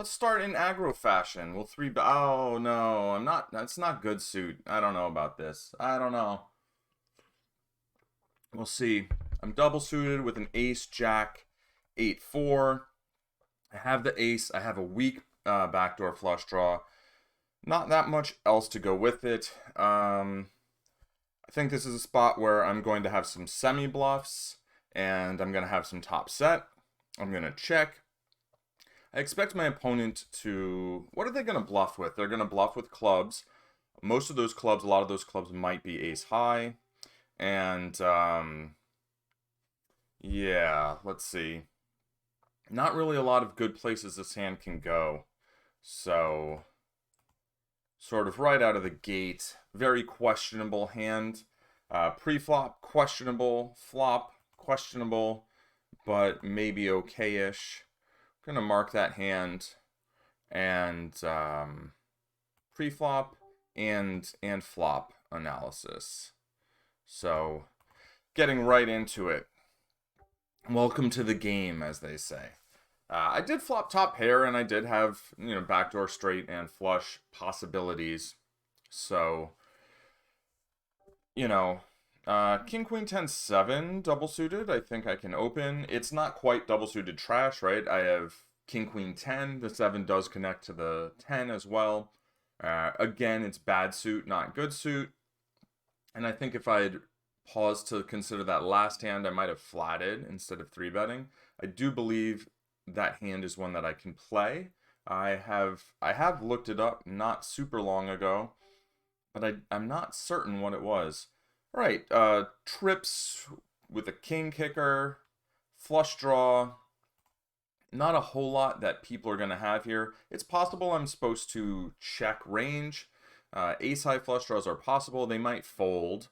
Let's start in aggro fashion. We'll oh no, I'm not. That's not good suit. I don't know about this. I don't know. We'll see. I'm double suited with an ace, jack, 8-4. I have the ace. I have a weak backdoor flush draw. Not that much else to go with it. I think this is a spot where I'm going to have some semi-bluffs, and I'm going to have some top set. I'm going to check. I expect my opponent to... What are they going to bluff with? They're going to bluff with clubs. Most of those clubs, a lot of those clubs might be ace high. And, yeah, let's see. Not really a lot of good places this hand can go. So, sort of right out of the gate, very questionable hand. Pre-flop, questionable. Flop, questionable, but maybe okay-ish. I'm going to mark that hand, and pre-flop and flop analysis. So, getting right into it. Welcome to the game, as they say. I did flop top pair, and I did have, backdoor straight and flush possibilities. So, King, Queen, 10, 7 double suited. I think I can open. It's not quite double suited trash, right? I have King, Queen, 10. The 7 does connect to the 10 as well. Again, it's bad suit, not good suit. And I think if I had paused to consider that last hand, I might have flatted instead of 3-betting. I do believe that hand is one that I can play. I have looked it up not super long ago, but I'm not certain what it was. All right, trips with a king kicker, flush draw. Not a whole lot that people are going to have here. It's possible I'm supposed to check range. Ace high flush draws are possible. They might fold.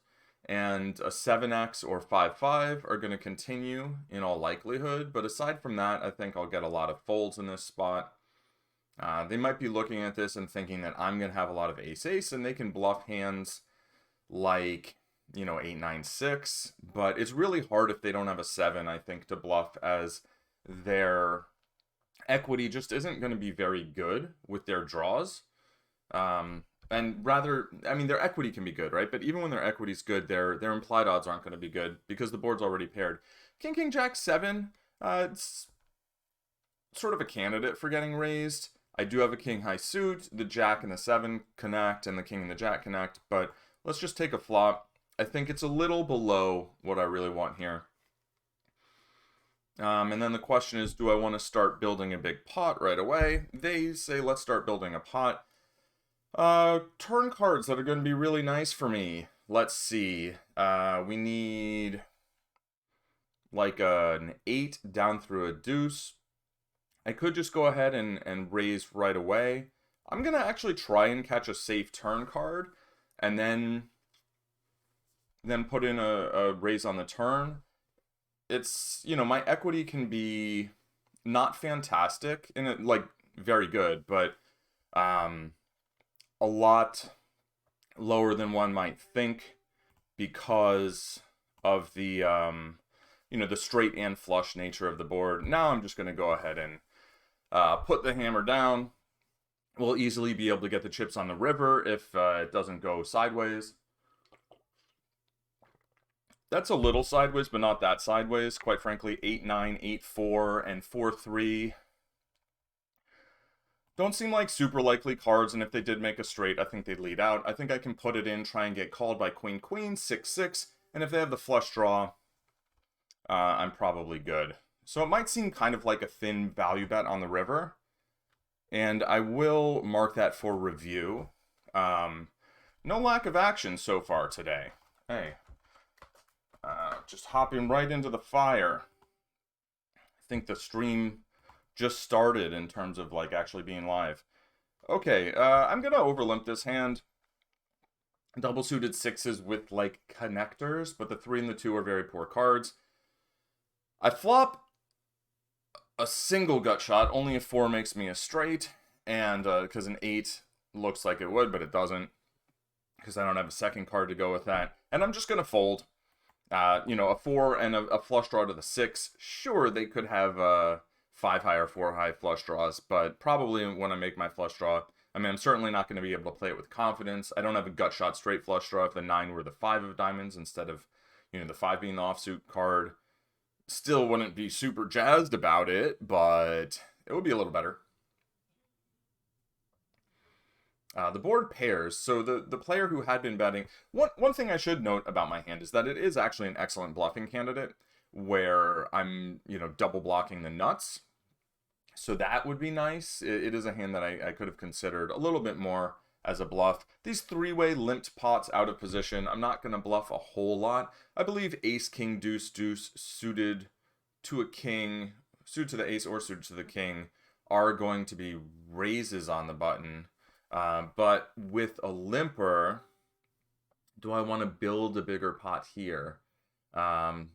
And a 7x or 5-5 are going to continue in all likelihood. But aside from that, I think I'll get a lot of folds in this spot. They might be looking at this and thinking that I'm going to have a lot of ace-ace, and they can bluff hands like, 8-9-6. But it's really hard if they don't have a 7, I think, to bluff, as their equity just isn't going to be very good with their draws. And rather, their equity can be good, right? But even when their equity's good, their implied odds aren't going to be good because the board's already paired. King, King, Jack, 7, it's sort of a candidate for getting raised. I do have a king high suit. The jack and the 7 connect, and the king and the jack connect. But let's just take a flop. I think it's a little below what I really want here. And then the question is, do I want to start building a big pot right away? They say, let's start building a pot. Turn cards that are going to be really nice for me. Let's see. We need like an 8 down through a deuce. I could just go ahead and raise right away. I'm going to actually try and catch a safe turn card and then put in a raise on the turn. It's, my equity can be not fantastic, and it, like, very good, but a lot lower than one might think because of the, the straight and flush nature of the board. Now I'm just going to go ahead and put the hammer down. We'll easily be able to get the chips on the river if it doesn't go sideways. That's a little sideways, but not that sideways. Quite frankly, 8-9, 8-4, and 4-3 don't seem like super likely cards, and if they did make a straight, I think they'd lead out. I think I can put it in, try and get called by Queen, Queen, 6-6, and if they have the flush draw, I'm probably good. So it might seem kind of like a thin value bet on the river, and I will mark that for review. No lack of action so far today. Hey. Just hopping right into the fire. I think the stream just started in terms of like actually being live. Okay, I'm gonna overlimp this hand. Double suited 6s with like connectors, but the 3 and the 2 are very poor cards. I flop a single gut shot. Only a 4 makes me a straight, and because an 8 looks like it would, but it doesn't, because I don't have a second card to go with that. And I'm just gonna fold. A 4 and a flush draw to the 6. Sure, they could have 5 high or 4 high flush draws, but probably when I make my flush draw, I mean, I'm certainly not going to be able to play it with confidence. I don't have a gut shot straight flush draw if the 9 were the 5 of diamonds instead of, the 5 being the offsuit card. Still wouldn't be super jazzed about it, but it would be a little better. The board pairs, so the player who had been betting... One thing I should note about my hand is that it is actually an excellent bluffing candidate, where I'm, double blocking the nuts. So that would be nice. It is a hand that I could have considered a little bit more as a bluff. These three-way limped pots out of position, I'm not going to bluff a whole lot. I believe ace, king, deuce, deuce, suited to a king, suited to the ace or suited to the king, are going to be raises on the button. But with a limper, do I want to build a bigger pot here? Am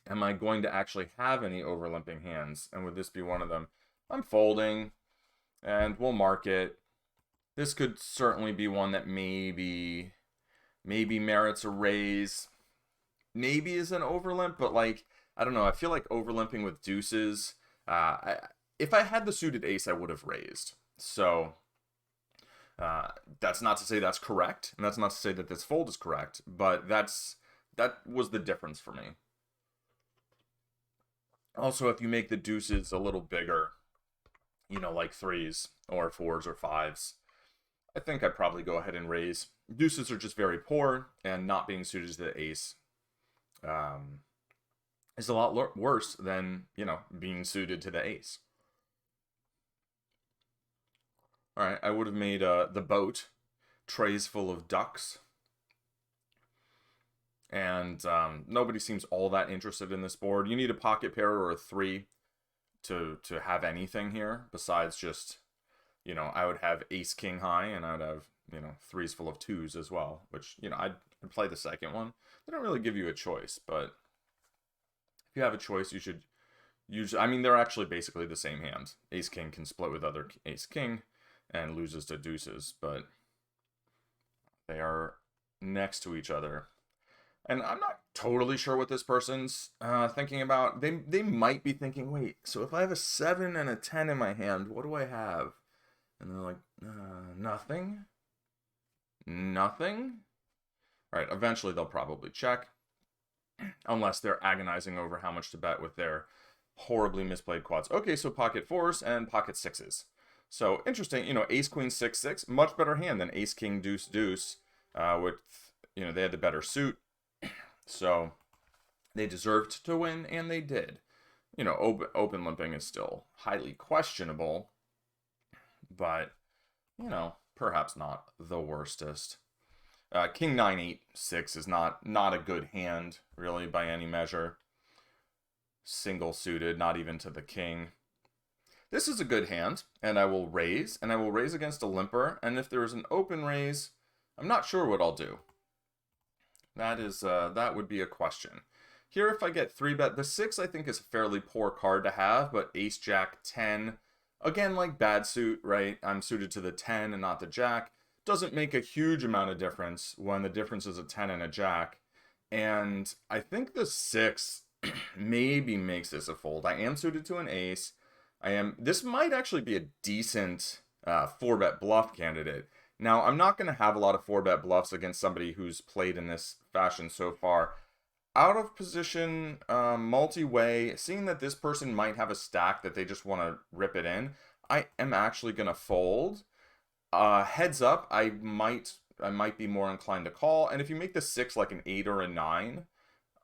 I going to actually have any overlimping hands? And would this be one of them? I'm folding, and we'll mark it. This could certainly be one that maybe merits a raise. Maybe is an overlimp, but like, I don't know. I feel like overlimping with deuces. If I had the suited ace, I would have raised. So that's not to say that's correct, and that's not to say that this fold is correct, but that was the difference for me. Also, if you make the deuces a little bigger, like 3s or 4s or 5s, I think I'd probably go ahead and raise. Deuces are just very poor, and not being suited to the ace is a lot worse than, being suited to the ace. All right, I would have made the boat, trays full of ducks. And nobody seems all that interested in this board. You need a pocket pair or a 3 to have anything here besides just, I would have ace king high, and I would have, 3s full of 2s as well, which, I'd play the second one. They don't really give you a choice, but if you have a choice, you should use, I mean, they're actually basically the same hand. Ace king can split with other ace king and loses to deuces, but they are next to each other. And I'm not totally sure what this person's thinking about. They might be thinking, wait, so if I have a 7 and a 10 in my hand, what do I have? And they're like, nothing? Nothing? All right, eventually they'll probably check. Unless they're agonizing over how much to bet with their horribly misplayed quads. Okay, so pocket 4s and pocket 6s. So, interesting, ace, queen, 6, 6, much better hand than ace, king, deuce, deuce. With, they had the better suit. So, they deserved to win, and they did. Open limping is still highly questionable, but, perhaps not the worstest. King 9, 8, 6 is not a good hand, really, by any measure. Single suited, not even to the king. This is a good hand, and I will raise, against a limper, and if there is an open raise, I'm not sure what I'll do. That would be a question. Here, if I get 3-bet, the 6 I think is a fairly poor card to have, but ace, jack, 10, again, like bad suit, right? I'm suited to the 10 and not the jack. Doesn't make a huge amount of difference when the difference is a 10 and a jack. And I think the 6 maybe makes this a fold. I am suited to an ace. This might actually be a decent 4-bet bluff candidate. Now, I'm not going to have a lot of 4-bet bluffs against somebody who's played in this fashion so far. Out of position, multi-way, seeing that this person might have a stack that they just want to rip it in, I am actually going to fold. Heads up, I might be more inclined to call. And if you make the 6 like an 8 or a 9,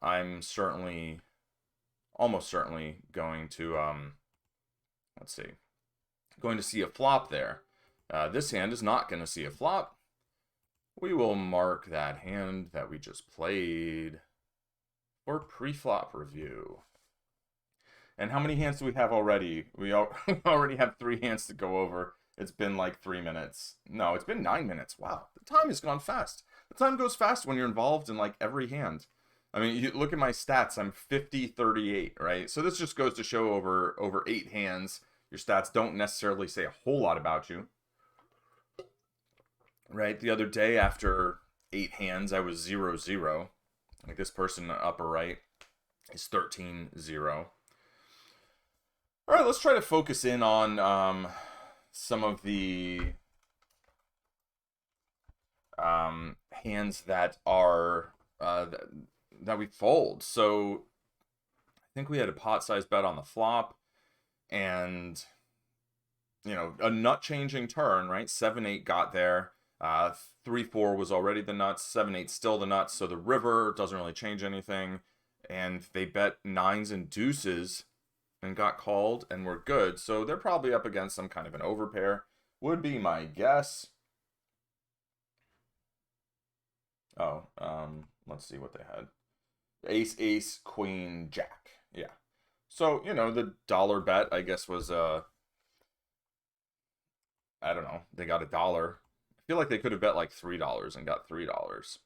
I'm almost certainly going to, going to see a flop there. This hand is not going to see a flop. We will mark that hand that we just played for pre-flop review. And how many hands do we have already? We already have 3 hands to go over. It's been like 3 minutes. No, it's been 9 minutes. Wow, the time has gone fast. The time goes fast when you're involved in like every hand. I mean, you look at my stats, I'm 50-38, right? So this just goes to show over 8 hands, your stats don't necessarily say a whole lot about you. Right? The other day after 8 hands, I was 0-0. Like this person upper right is 13-0. All right, let's try to focus in on some of the hands that are that we fold. So I think we had a pot-sized bet on the flop, and a nut-changing turn, right? 7-8 got there. 3-4 was already the nuts. 7-8 still the nuts. So the river doesn't really change anything, and they bet nines and deuces and got called and were good. So they're probably up against some kind of an overpair, would be my guess. Oh, let's see what they had. Ace, ace, queen, jack. Yeah. So, the dollar bet, I guess, was, I don't know, they got $1. I feel like they could have bet like $3 and got $3.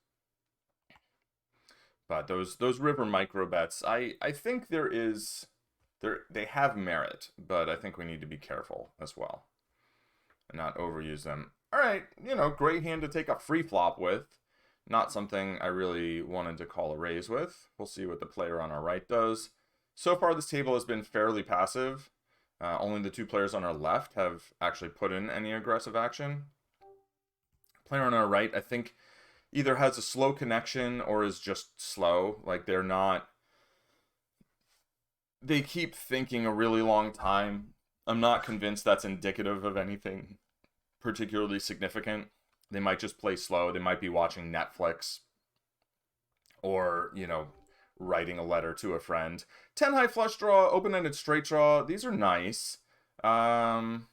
But those river micro bets, I think they have merit, but I think we need to be careful as well and not overuse them. All right, great hand to take a free flop with. Not something I really wanted to call a raise with. We'll see what the player on our right does. So far, this table has been fairly passive. Only the two players on our left have actually put in any aggressive action. Player on our right, I think, either has a slow connection or is just slow. Like, they keep thinking a really long time. I'm not convinced that's indicative of anything particularly significant. They might just play slow. They might be watching Netflix or, writing a letter to a friend. 10 high flush draw, open-ended straight draw. These are nice. I'm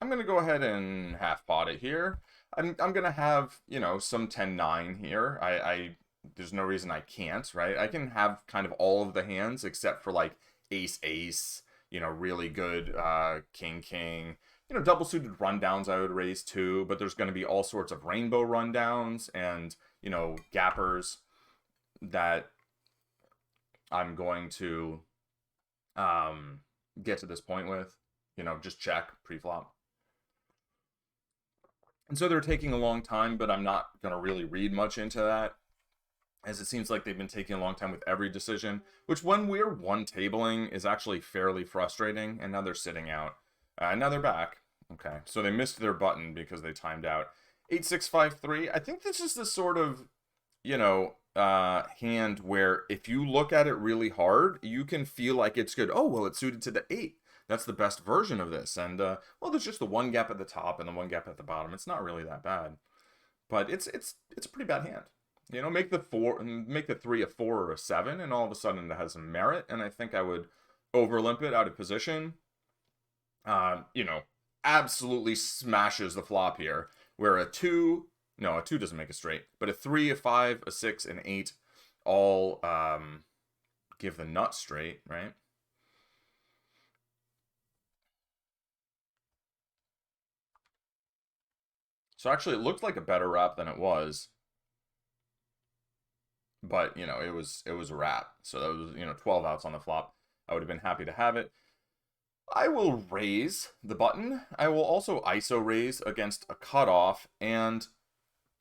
going to go ahead and half pot it here. I'm going to have, some 10-9 here. There's no reason I can't, right? I can have kind of all of the hands except for like ace-ace, really good king-king. Double suited rundowns I would raise too, but there's going to be all sorts of rainbow rundowns and, gappers that I'm going to get to this point with, just check pre-flop. And so they're taking a long time, but I'm not going to really read much into that, as it seems like they've been taking a long time with every decision, which when we're one-tabling is actually fairly frustrating, and now they're sitting out. Now they're back. Okay, so they missed their button because they timed out. 8-6-5-3. I think this is the sort of, hand where if you look at it really hard, you can feel like it's good. Oh, well, it's suited to the 8. That's the best version of this. And, well, there's just the one gap at the top and the one gap at the bottom. It's not really that bad. But it's a pretty bad hand. Make the 3 a 4 or a 7, and all of a sudden it has some merit, and I think I would overlimp it out of position. Absolutely smashes the flop here, where a 2 doesn't make a straight, but a 3, a 5, a 6, and 8 all give the nut straight, right? So actually it looked like a better wrap than it was. But, it was a wrap. So that was, 12 outs on the flop. I would have been happy to have it. I will raise the button. I will also ISO raise against a cutoff, and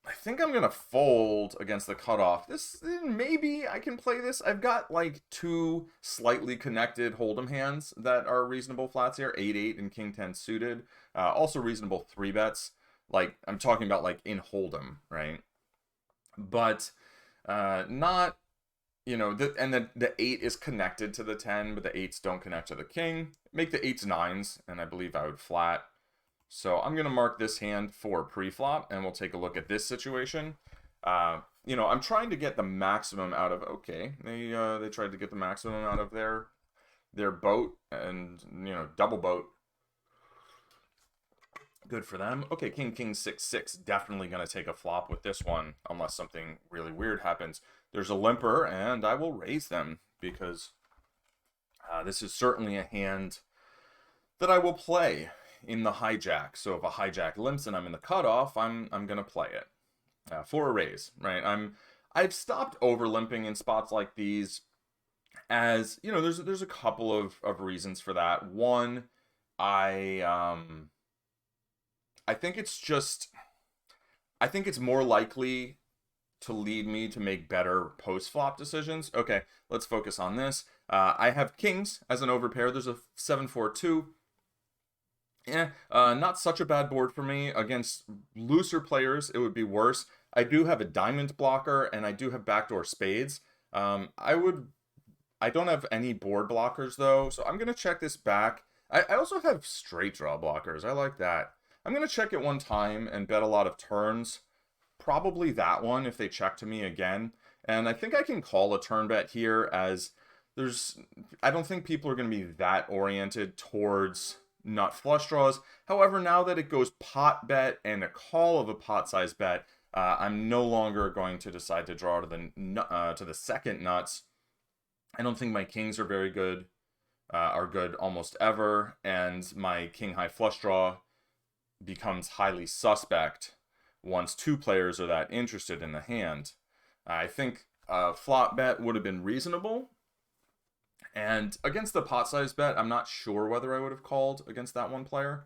I think I'm going to fold against the cutoff. Maybe I can play this. I've got like two slightly connected hold'em hands that are reasonable flats here. 8-8 and King 10 suited. Also reasonable 3-bets. Like, I'm talking about like in hold'em, right? But not, and the 8 is connected to the 10, but the 8s don't connect to the king. Make the 8s 9s, and I believe I would flat. So I'm going to mark this hand for pre-flop, and we'll take a look at this situation. I'm trying to get the maximum out of, okay, they tried to get the maximum out of their boat, and, double boat. Good for them. Okay, King, King, 6-6. Definitely going to take a flop with this one, unless something really weird happens. There's a limper, and I will raise them, because this is certainly a hand that I will play in the hijack. So if a hijack limps and I'm in the cutoff, I'm going to play it for a raise, right? I've stopped over limping in spots like these, as, there's a couple of reasons for that. One, I think it's more likely to lead me to make better post-flop decisions. Okay, let's focus on this. I have kings as an overpair. There's a 7-4-2. Not such a bad board for me. Against looser players, it would be worse. I do have a diamond blocker, and I do have backdoor spades. I don't have any board blockers, though, so I'm going to check this back. I also have straight draw blockers. I like that. I'm going to check it one time and bet a lot of turns. Probably that one if they check to me again. And I think I can call a turn bet here, as I don't think people are going to be that oriented towards nut flush draws. However, now that it goes pot bet and a call of a pot size bet, I'm no longer going to decide to draw to the second nuts. I don't think my kings are very good, are good almost ever, and my king high flush draw becomes highly suspect once two players are that interested in the hand. I think a flop bet would have been reasonable. And against the pot size bet, I'm not sure whether I would have called against that one player.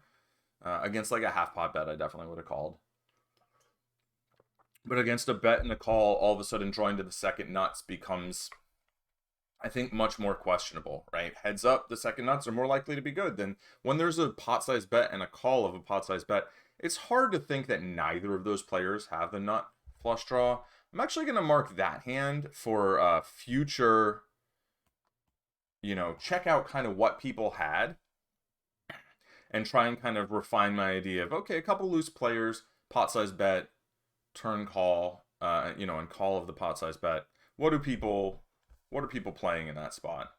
Against like a half pot bet, I definitely would have called. But against a bet and a call, all of a sudden drawing to the second nuts becomes, I think, much more questionable, right? Heads up, the second nuts are more likely to be good than when there's a pot size bet and a call of a pot size bet. It's hard to think that neither of those players have the nut flush draw. I'm actually going to mark that hand for future, check out kind of what people had and try and kind of refine my idea of, okay, a couple loose players, pot size bet, turn call, and call of the pot size bet. What are people playing in that spot?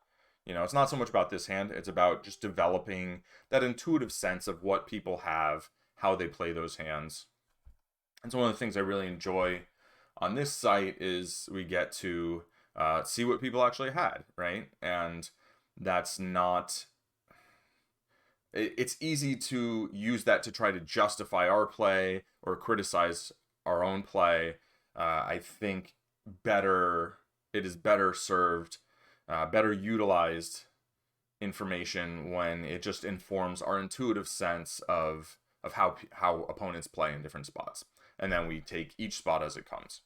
It's not so much about this hand. It's about just developing that intuitive sense of what people have, how they play those hands. And so one of the things I really enjoy on this site is we get to see what people actually had, right? And that's not... It's easy to use that to try to justify our play or criticize our own play. I think it is better served, better utilized information when it just informs our intuitive sense of how opponents play in different spots. And then we take each spot as it comes.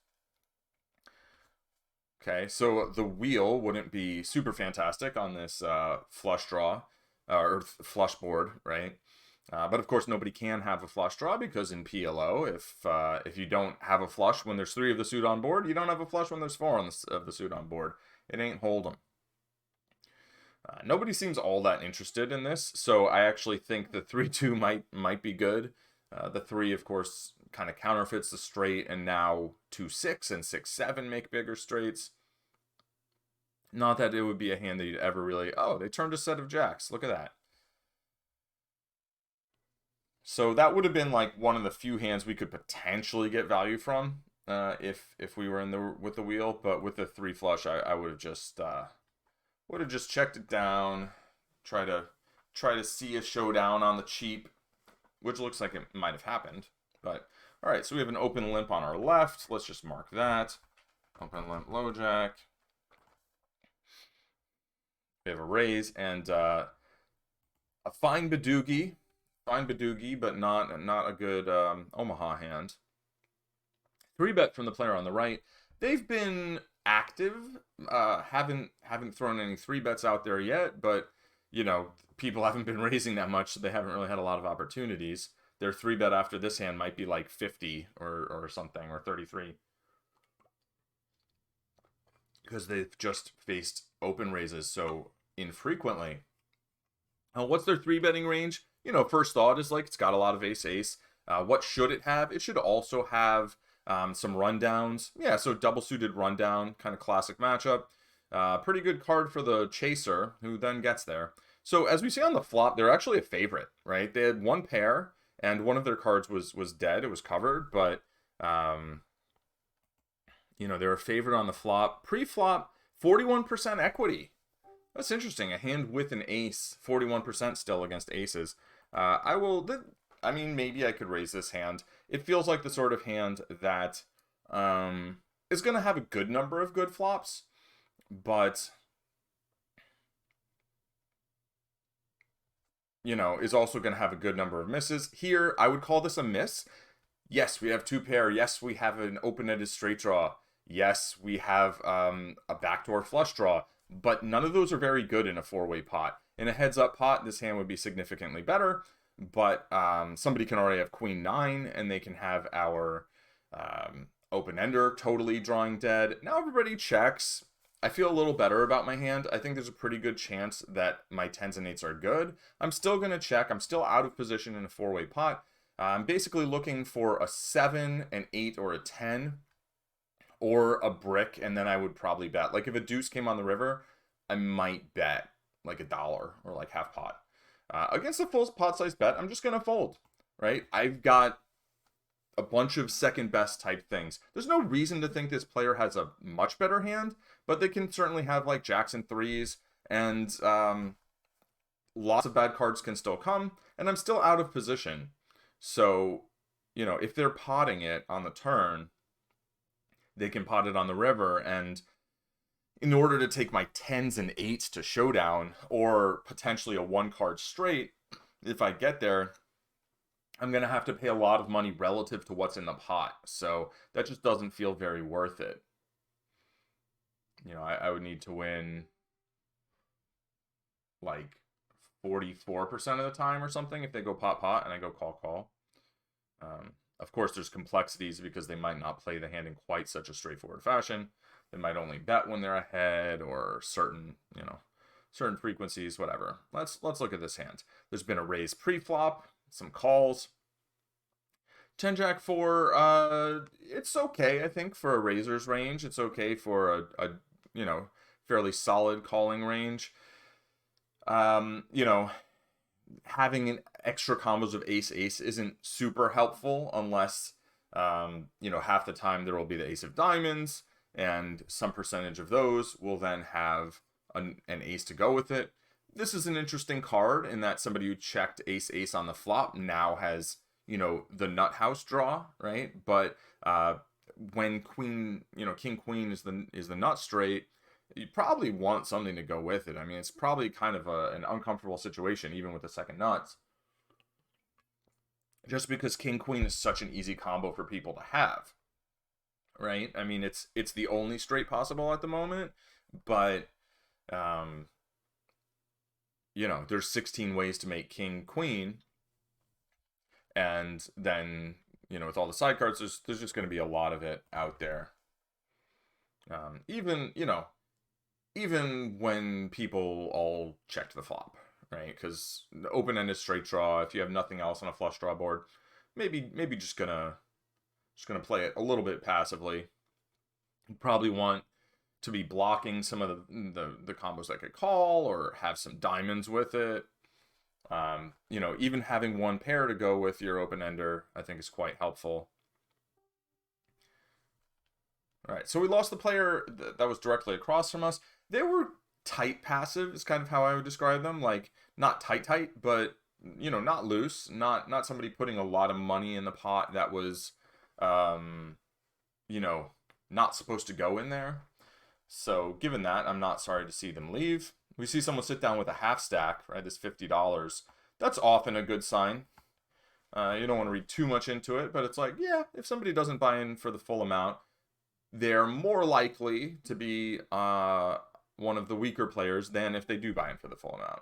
Okay, so the wheel wouldn't be super fantastic on this flush draw, or flush board, right? But of course, nobody can have a flush draw, because in PLO, if you don't have a flush when there's 3 of the suit on board, you don't have a flush when there's 4 of the suit on board. It ain't hold'em. Nobody seems all that interested in this, so I actually think the 3-2 might be good. The 3, of course, kind of counterfeits the straight, and now 2-6 and 6-7 make bigger straights. Not that it would be a hand that you'd ever really... Oh, they turned a set of jacks. Look at that. So that would have been like one of the few hands we could potentially get value from if we were with the wheel. But with the 3 flush, I would have just checked it down, try to see a showdown on the cheap, which looks like it might have happened. But all right, so we have an open limp on our left. Let's just mark that. Open limp low jack. We have a raise and a fine Badoogie, but not a good Omaha hand. 3-bet from the player on the right. They've been active. Haven't thrown any 3-bets out there yet, but people haven't been raising that much, so they haven't really had a lot of opportunities. Their 3-bet after this hand might be like 50 or something, or 33. Because they've just faced open raises so infrequently. What's their 3-betting range? First thought is like it's got a lot of ace-ace. What should it have? It should also have some rundowns. Yeah, so double-suited rundown, kind of classic matchup. Pretty good card for the chaser, who then gets there. So as we see on the flop, they're actually a favorite, right? They had 1 pair, and one of their cards was dead. It was covered, but they're a favorite on the flop. Pre-flop, 41% equity. That's interesting. A hand with an ace, 41% still against aces. Maybe I could raise this hand. It feels like the sort of hand that is going to have a good number of good flops, but is also going to have a good number of misses. Here, I would call this a miss. Yes, we have 2 pair. Yes, we have an open-ended straight draw. Yes, we have a backdoor flush draw. but none of those are very good in a four-way pot. In a heads-up pot, this hand would be significantly better, but somebody can already have queen 9, and they can have our open-ender totally drawing dead. Now everybody checks. I feel a little better about my hand. I think there's a pretty good chance that my 10s and 8s are good. I'm still going to check. I'm still out of position in a four-way pot. I'm basically looking for a 7, an 8, or a 10, or a brick, and then I would probably bet. Like if a deuce came on the river, I might bet like $1 or like half pot. Against a full pot size bet, I'm just going to fold, right? I've got a bunch of second best type things. There's no reason to think this player has a much better hand, but they can certainly have like jacks and threes, and lots of bad cards can still come, and I'm still out of position. So, you know, if they're potting it on the turn, they can pot it on the river, and in order to take my 10s and 8s to showdown, or potentially a one card straight, if I get there, I'm going to have to pay a lot of money relative to what's in the pot. So that just doesn't feel very worth it. You know, I would need to win like 44% of the time or something if they go pot and I go call. Of course, there's complexities because they might not play the hand in quite such a straightforward fashion. They might only bet when they're ahead, or certain, you know, certain frequencies, whatever. Let's look at this hand. There's been a raise pre-flop, some calls. 10 Jack 4, it's okay, I think, for a raiser's range. It's okay for a you know, fairly solid calling range. You know, having an extra combos of ace-ace isn't super helpful unless, you know, half the time there will be the ace of diamonds, and some percentage of those will then have an ace to go with it. This is an interesting card in that somebody who checked ace-ace on the flop now has, you know, the nut house draw, right? But when queen, you know, king-queen is the nut straight, you probably want something to go with it. I mean, it's probably kind of an uncomfortable situation, even with the second nuts. Just because king-queen is such an easy combo for people to have, right? I mean, it's the only straight possible at the moment, but, you know, there's 16 ways to make king-queen, and then, you know, with all the side cards, there's just going to be a lot of it out there. Even, you know, even when people all checked the flop, right? Because the open-ended straight draw, if you have nothing else on a flush draw board, maybe just gonna play it a little bit passively. You probably want to be blocking some of the combos that could call, or have some diamonds with it. You know, even having one pair to go with your open-ender, I think, is quite helpful. All right, so we lost the player that was directly across from us. They were tight passive, is kind of how I would describe them. Like, not tight, but, you know, not loose. Not somebody putting a lot of money in the pot that was, you know, not supposed to go in there. So, given that, I'm not sorry to see them leave. We see someone sit down with a half stack, right, this $50. That's often a good sign. You don't want to read too much into it, but it's like, yeah, if somebody doesn't buy in for the full amount, they're more likely to be one of the weaker players than if they do buy in for the full amount.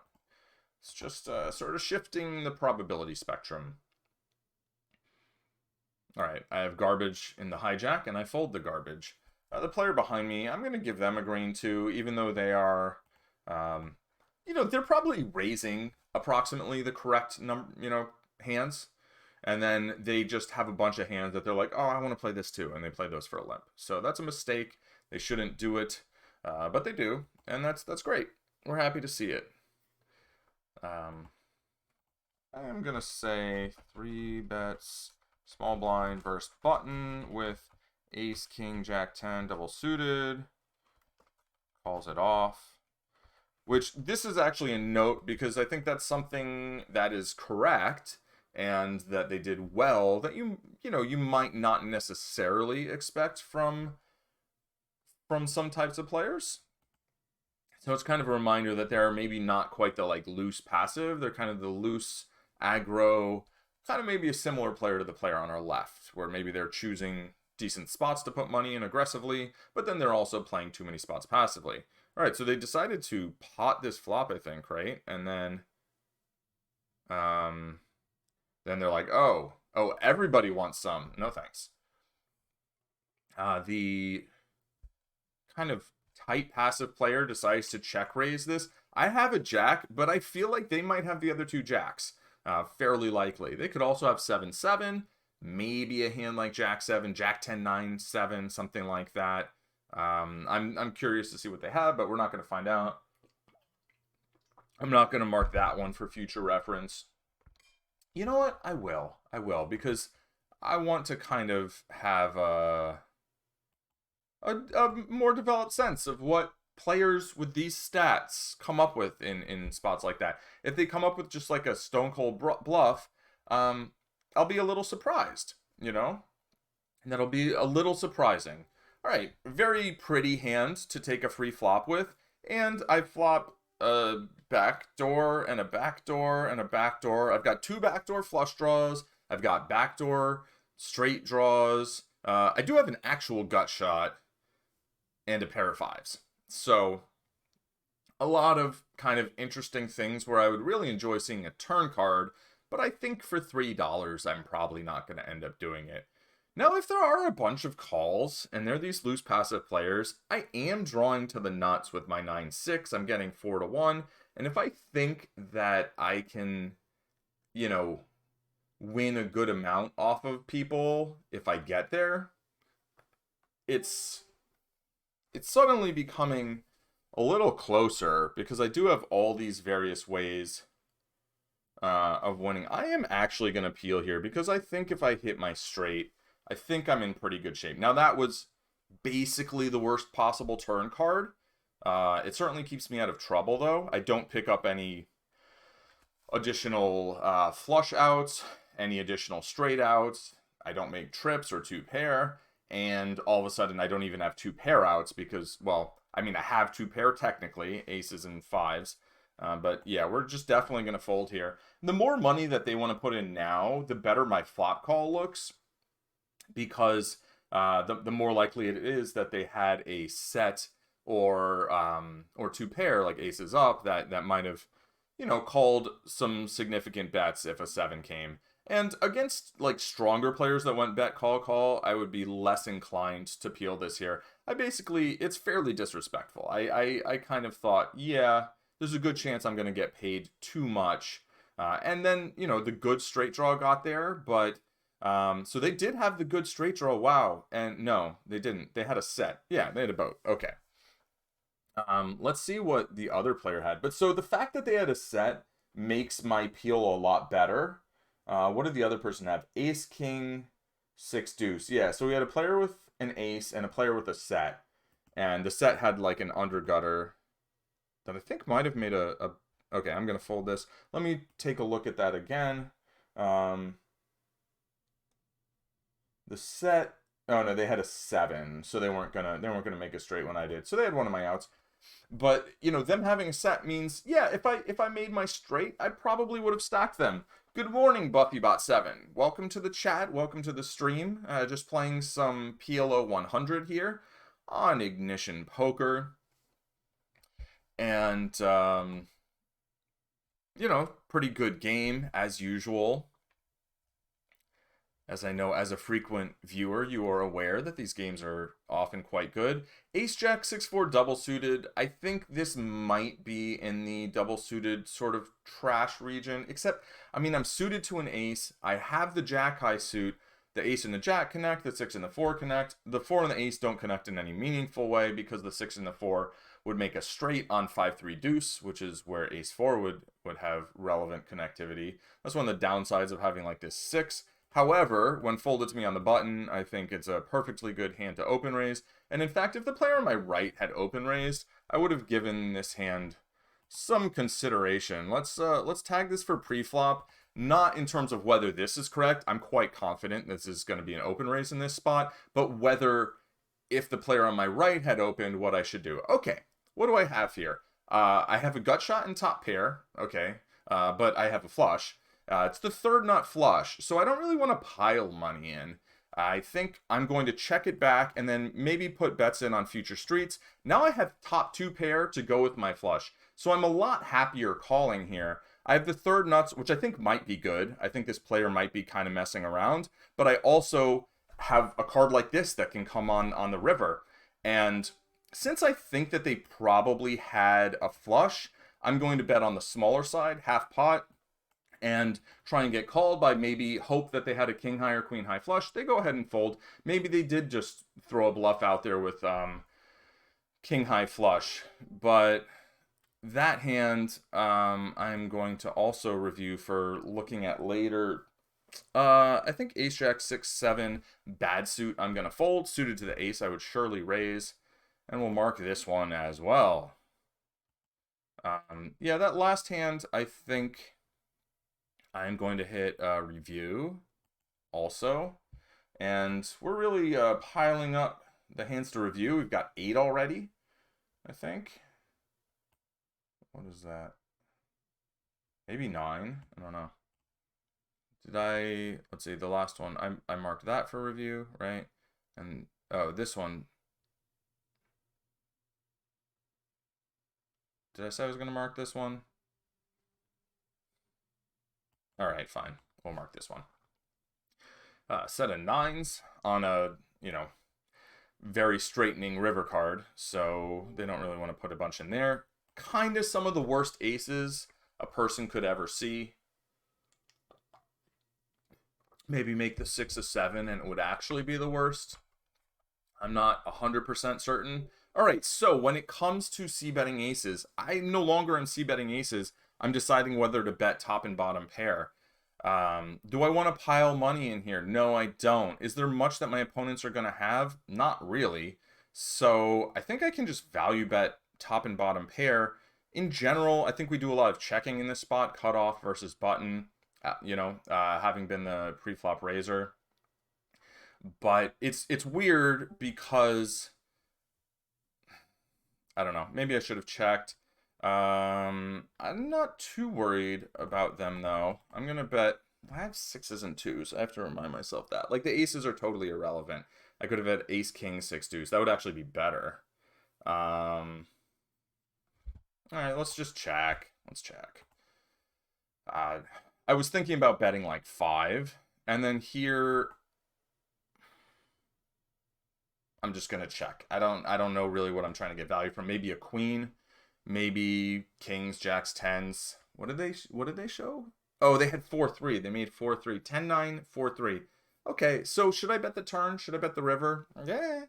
It's just sort of shifting the probability spectrum. All right, I have garbage in the hijack, and I fold the garbage. The player behind me, I'm going to give them a green too, even though they are, you know, they're probably raising approximately the correct number, you know, hands. And then they just have a bunch of hands that they're like, oh, I want to play this too. And they play those for a limp. So that's a mistake. They shouldn't do it. But they do. And that's great. We're happy to see it. I'm going to say 3 bets, small blind versus button with ace, king, jack 10, double suited. Calls it off. Which, this is actually a note because I think that's something that is correct and that they did well, that you know, you might not necessarily expect from some types of players. So it's kind of a reminder that they're maybe not quite the like loose passive. They're kind of the loose aggro, kind of maybe a similar player to the player on our left, where maybe they're choosing decent spots to put money in aggressively, but then they're also playing too many spots passively. All right, so they decided to pot this flop, I think, right? And then they're like, oh, everybody wants some. No thanks. The kind of tight passive player decides to check raise this. I have a jack, but I feel like they might have the other two jacks. Fairly likely. They could also have 7-7, maybe a hand like Jack 7, Jack 10, 9, 7, something like that. I'm curious to see what they have, but we're not going to find out. I'm not going to mark that one for future reference. You know what? I will, because I want to kind of have a more developed sense of what players with these stats come up with in spots like that. If they come up with just like a stone cold bluff, I'll be a little surprised, you know? And that'll be a little surprising. All right, very pretty hand to take a free flop with, and I flop a backdoor and a backdoor and a backdoor. I've got two backdoor flush draws. I've got backdoor straight draws. I do have an actual gut shot and a pair of fives. So a lot of kind of interesting things where I would really enjoy seeing a turn card, but I think for $3, I'm probably not going to end up doing it. Now, if there are a bunch of calls, and they're these loose passive players, I am drawing to the nuts with my 9-6. I'm getting 4-1, and if I think that I can, you know, win a good amount off of people if I get there, it's suddenly becoming a little closer, because I do have all these various ways of winning. I am actually going to peel here, because I think if I hit my straight, I think I'm in pretty good shape. Now, that was basically the worst possible turn card. It certainly keeps me out of trouble, though. I don't pick up any additional flush outs, any additional straight outs. I don't make trips or two pair. And all of a sudden, I don't even have two pair outs because, well, I mean, I have two pair technically, aces and fives. But yeah, we're just definitely going to fold here. The more money that they want to put in now, the better my flop call looks, because the more likely it is that they had a set or two pair, like aces up, that might have, you know, called some significant bets if a 7 came. And against like stronger players that went bet call, I would be less inclined to peel this here. It's fairly disrespectful. I kind of thought, yeah, there's a good chance I'm going to get paid too much. And then, you know, the good straight draw got there, but so they did have the good straight draw. Wow. And no, they didn't. They had a set. Yeah, they had a boat. Okay. Let's see what the other player had. But so the fact that they had a set makes my peel a lot better. What did the other person have? Ace, king, 6, deuce. Yeah, so we had a player with an ace and a player with a set. And the set had like an undergutter that I think might have made a... Okay, I'm going to fold this. Let me take a look at that again. The set... Oh, no, they had a 7, so they weren't gonna make a straight when I did. So they had one of my outs. But, you know, them having a set means, yeah, if I made my straight, I probably would have stacked them. Good morning, BuffyBot7. Welcome to the chat. Welcome to the stream. Just playing some PLO100 here on Ignition Poker. And, you know, pretty good game as usual. As I know, as a frequent viewer, you are aware that these games are often quite good. Ace-Jack 6-4 double-suited. I think this might be in the double-suited sort of trash region. Except, I mean, I'm suited to an ace. I have the Jack-high suit. The ace and the Jack connect. The 6 and the 4 connect. The 4 and the ace don't connect in any meaningful way, because the 6 and the 4 would make a straight on 5-3 deuce, which is where ace-4 would have relevant connectivity. That's one of the downsides of having like this 6. However, when folded to me on the button, I think it's a perfectly good hand to open raise. And in fact, if the player on my right had open raised, I would have given this hand some consideration. Let's tag this for pre-flop. Not in terms of whether this is correct. I'm quite confident this is going to be an open raise in this spot. But whether, if the player on my right had opened, what I should do. Okay, what do I have here? I have a gut shot in top pair. Okay, but I have a flush. It's the third nut flush, so I don't really want to pile money in. I think I'm going to check it back and then maybe put bets in on future streets. Now I have top two pair to go with my flush. So I'm a lot happier calling here. I have the third nuts, which I think might be good. I think this player might be kind of messing around. But I also have a card like this that can come on the river. And since I think that they probably had a flush, I'm going to bet on the smaller side, half pot, and try and get called by maybe hope that they had a king high or queen high flush. They go ahead and fold. Maybe they did just throw a bluff out there with king high flush. But that hand I'm going to also review for looking at later. I think ace jack 6 7 bad suit I'm going to fold. Suited to the ace I would surely raise. And we'll mark this one as well. Yeah, that last hand I think I'm going to hit review also. And we're really piling up the hands to review. We've got 8 already, I think. What is that? Maybe 9. I don't know. Did I... Let's see, the last one. I marked that for review, right? And, oh, this one. Did I say I was going to mark this one? All right, fine. We'll mark this one. Set of 9s on a, very straightening river card. So they don't really want to put a bunch in there. Kind of some of the worst aces a person could ever see. Maybe make the 6 of 7 and it would actually be the worst. I'm not 100% certain. All right, so when it comes to c-betting aces, I'm no longer in c-betting aces. I'm deciding whether to bet top and bottom pair. Do I want to pile money in here? No, I don't. Is there much that my opponents are going to have? Not really. So I think I can just value bet top and bottom pair. In general, I think we do a lot of checking in this spot, cutoff versus button, having been the pre-flop raiser. But it's weird because... I don't know. Maybe I should have checked. I'm not too worried about them, though. I'm going to bet... I have 6s and 2s. I have to remind myself that. Like, the aces are totally irrelevant. I could have had ace, king, 6 deuce. That would actually be better. All right, let's just check. Let's check. I was thinking about betting, like, 5. And then here... I'm just gonna check. I don't know really what I'm trying to get value from. Maybe a queen, maybe kings, jacks, 10s. What did they show? Oh, they had 4-3. They made 4-3. 10-9, 4-3. Okay, so should I bet the turn? Should I bet the river? Yeah.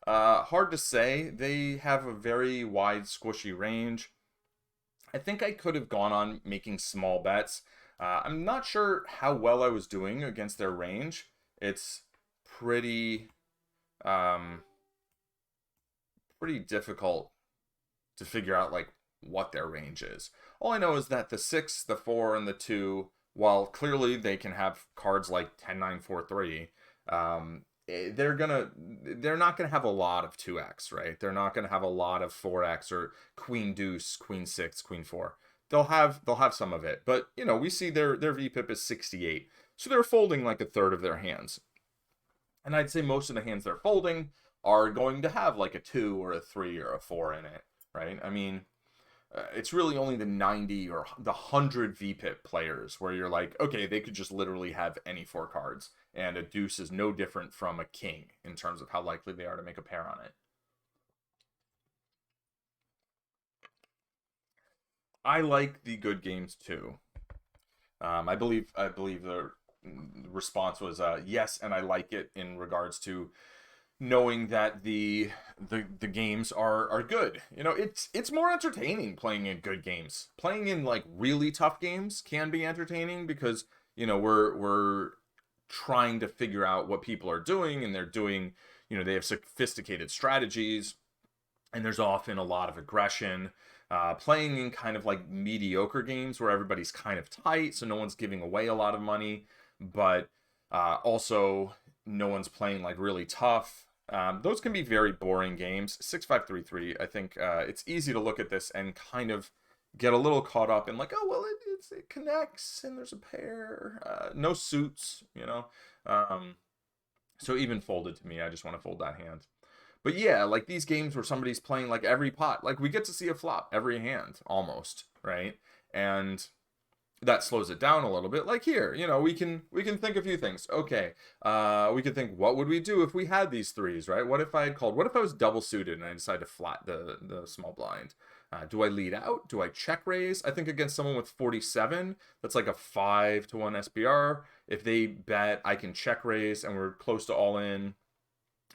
Hard to say. They have a very wide, squishy range. I think I could have gone on making small bets. I'm not sure how well I was doing against their range. It's pretty difficult to figure out like what their range is. All I know is that the 6, the 4, and the 2, while clearly they can have cards like 10-9, 4-3, they're not gonna have a lot of 2x, right? They're not gonna have a lot of 4x or queen deuce, queen 6, queen 4. They'll have some of it, but we see their VPIP is 68, so they're folding like a third of their hands. And I'd say most of the hands they're folding are going to have like a 2 or a 3 or a 4 in it, right? I mean, it's really only the 90 or the 100 VPIP players where you're like, okay, they could just literally have any 4 cards. And a deuce is no different from a king in terms of how likely they are to make a pair on it. I like the good games too. I believe the response was yes, and I like it in regards to knowing that the games are good. It's more entertaining playing in good games. Playing in like really tough games can be entertaining because we're trying to figure out what people are doing, and they're doing, they have sophisticated strategies, and there's often a lot of aggression. Playing in kind of like mediocre games where everybody's kind of tight, so no one's giving away a lot of money, but also no one's playing like really tough. Those can be very boring games. 6-5-3-3, I think it's easy to look at this and kind of get a little caught up in like, oh, well, it connects and there's a pair. No suits, So even folded to me, I just want to fold that hand. But yeah, like these games where somebody's playing like every pot, like we get to see a flop every hand almost, right? And that slows it down a little bit. Like here, you know, we can think a few things. Okay, we could think, what would we do if we had these threes, right? What if I had called? What if I was double suited and I decided to flat the small blind? Do I lead out? Do I check raise? I think against someone with 47, that's like a 5-1 SPR. If they bet, I can check raise and we're close to all in.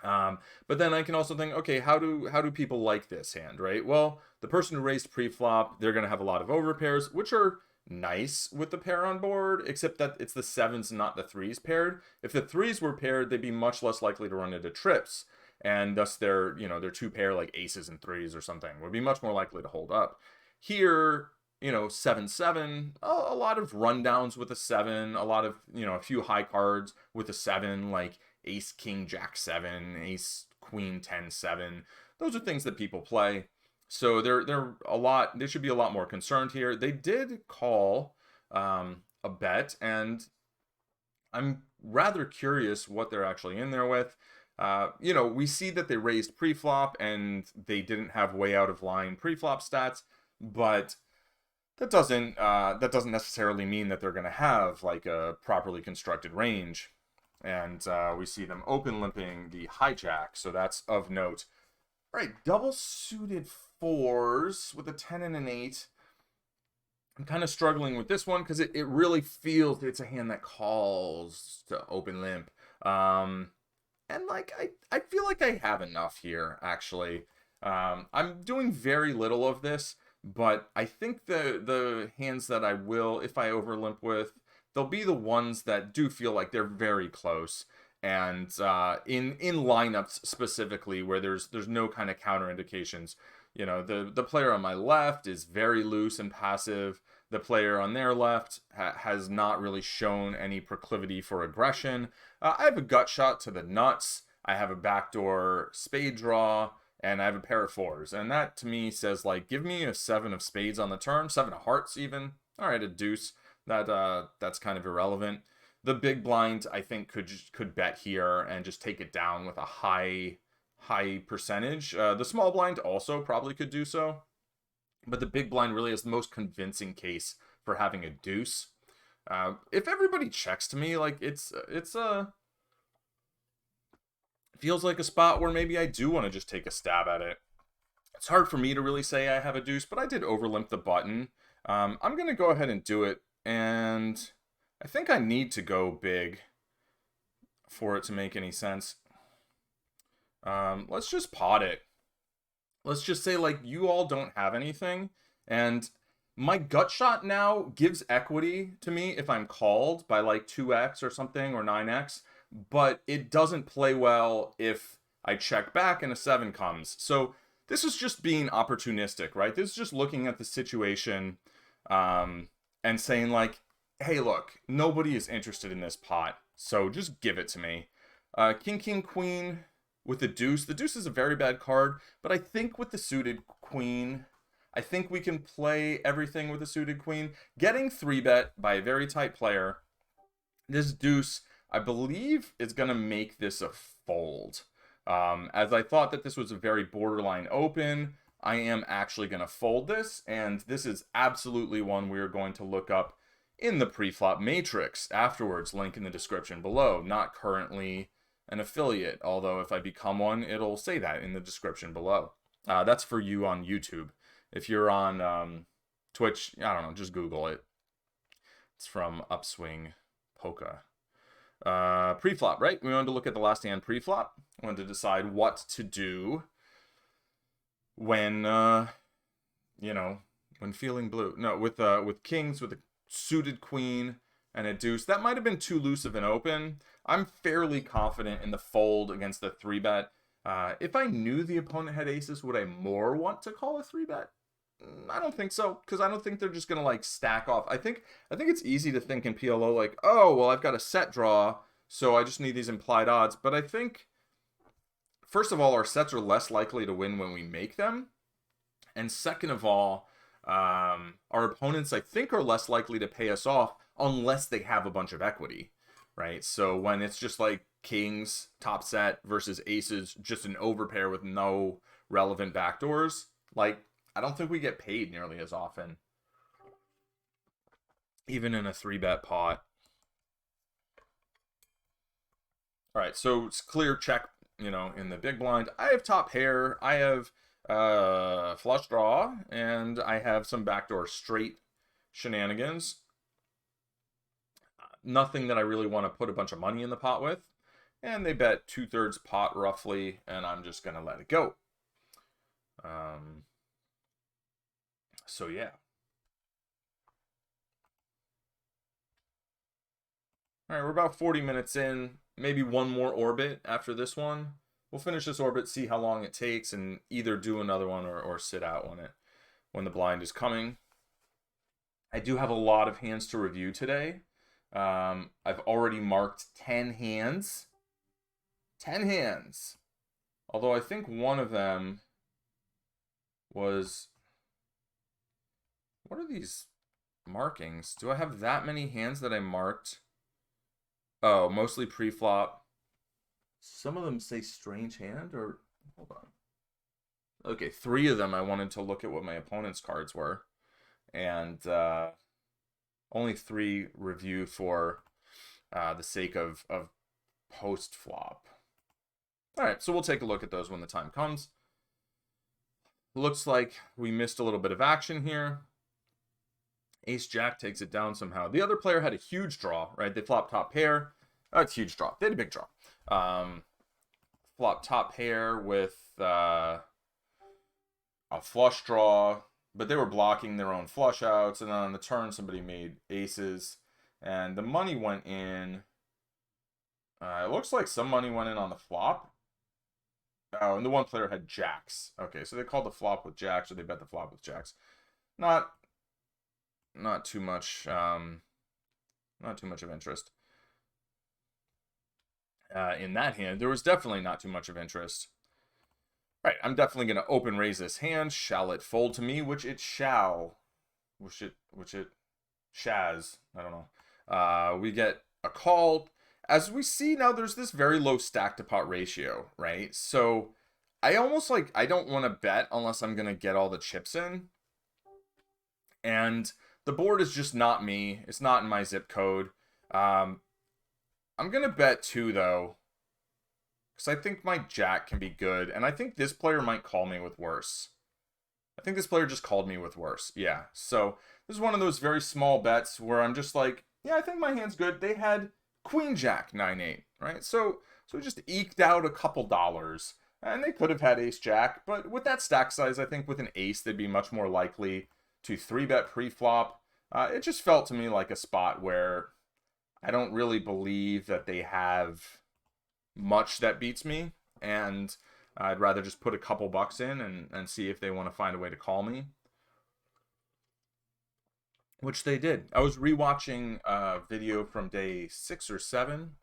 But then I can also think, okay, how do people like this hand, right? Well, the person who raised pre-flop, they're gonna have a lot of overpairs, which are nice with the pair on board, except that it's the sevens and not the threes paired. If the threes were paired, they'd be much less likely to run into trips, and thus their two pair like aces and threes or something would be much more likely to hold up. Here, 7-7, a lot of rundowns with a 7, a lot of, a few high cards with a 7, like ace king jack 7, ace queen 10-7. Those are things that people play. So they should be a lot more concerned here. They did call a bet, and I'm rather curious what they're actually in there with. We see that they raised pre-flop and they didn't have way out of line pre-flop stats, but that doesn't necessarily mean that they're going to have like a properly constructed range. And we see them open limping the hijack, so that's of note. All right, double suited fours with a 10 and an 8. I'm kind of struggling with this one because it really feels it's a hand that calls to open limp. And like I feel like I have enough here, actually. I'm doing very little of this, but I think the hands that I will, if I overlimp with, they'll be the ones that do feel like they're very close. And in lineups specifically where there's no kind of counter indications. The player on my left is very loose and passive. The player on their left has not really shown any proclivity for aggression. I have a gut shot to the nuts. I have a backdoor spade draw, and I have a pair of fours. And that to me says, like, give me a 7 of spades on the turn, 7 of hearts even. All right, a deuce. That's kind of irrelevant. The big blind, I think, could bet here and just take it down with a high percentage. The small blind also probably could do so, but the big blind really is the most convincing case for having a deuce. If everybody checks to me, like it's feels like a spot where maybe I do want to just take a stab at it. It's hard for me to really say I have a deuce, but I did overlimp the button. I'm gonna go ahead and do it, and I think I need to go big for it to make any sense. Let's just pot it. Let's just say, like, you all don't have anything, and my gut shot now gives equity to me if I'm called by like 2x or something, or 9x, but it doesn't play well if I check back and a 7 comes. So this is just being opportunistic, right? This is just looking at the situation and saying, like, hey, look, nobody is interested in this pot, so just give it to me. King, king, queen with the deuce. The deuce is a very bad card, but I think with the suited queen, I think we can play everything with a suited queen. Getting 3-bet by a very tight player, this deuce, I believe, is going to make this a fold. As I thought that this was a very borderline open, I am actually going to fold this, and this is absolutely one we are going to look up in the pre-flop matrix afterwards, link in the description below. Not currently an affiliate, although if I become one, it'll say that in the description below. That's for you on YouTube. If you're on Twitch, I don't know, just Google it. It's from Upswing Polka. Pre-flop, right? We wanted to look at the last hand pre-flop. We wanted to decide what to do when, when feeling blue. No, with kings, with a suited queen and a deuce. That might have been too loose of an open. I'm fairly confident in the fold against the 3-bet. If I knew the opponent had aces, would I more want to call a 3-bet? I don't think so, because I don't think they're just going to, like, stack off. I think it's easy to think in PLO, like, oh, well, I've got a set draw, so I just need these implied odds. But I think, first of all, our sets are less likely to win when we make them. And second of all, our opponents, I think, are less likely to pay us off unless they have a bunch of equity. right? So when it's just like kings top set versus aces, just an overpair with no relevant backdoors, like I don't think we get paid nearly as often, even in a 3-bet pot. All right, so it's clear check, in the big blind. I have top pair, I have flush draw, and I have some backdoor straight shenanigans. Nothing that I really want to put a bunch of money in the pot with. And they bet 2/3 pot roughly, and I'm just going to let it go. So yeah. All right, we're about 40 minutes in. Maybe one more orbit after this one. We'll finish this orbit, see how long it takes, and either do another one or sit out when the blind is coming. I do have a lot of hands to review today. I've already marked 10 hands. 10 hands. Although I think one of them was... What are these markings? Do I have that many hands that I marked? Oh, mostly pre-flop. Some of them say strange hand, or... Hold on. Okay, 3 of them I wanted to look at what my opponent's cards were. And only 3 review for the sake of post-flop. Alright, so we'll take a look at those when the time comes. Looks like we missed a little bit of action here. Ace-Jack takes it down somehow. The other player had a huge draw, right? They flopped top pair. It's a huge draw. They had a big draw. Flop top pair with a flush draw, but they were blocking their own flush outs, and then on the turn somebody made aces, and the money went in. It looks like some money went in on the flop. Oh, and the one player had jacks. Okay, so they called the flop with jacks, or they bet the flop with jacks. Not too much of interest. In that hand, there was definitely not too much of interest. Right, I'm definitely going to open raise this hand. Shall it fold to me? Which it shall. Which it shaz. I don't know. We get a call. As we see now, there's this very low stack to pot ratio, right? So I almost I don't want to bet unless I'm going to get all the chips in. And the board is just not me. It's not in my zip code. I'm going to bet 2, though. Because I think my jack can be good. And I think this player might call me with worse. I think this player just called me with worse. Yeah. So this is one of those very small bets where I'm just like, yeah, I think my hand's good. They had Queen Jack 9-8, right? So we just eked out a couple dollars. And they could have had Ace Jack. But with that stack size, I think with an ace, they'd be much more likely to 3-bet pre-flop. It just felt to me like a spot where I don't really believe that they have much that beats me, and I'd rather just put a couple bucks in and see if they want to find a way to call me, which they did. I was rewatching a video from day 6 or 7,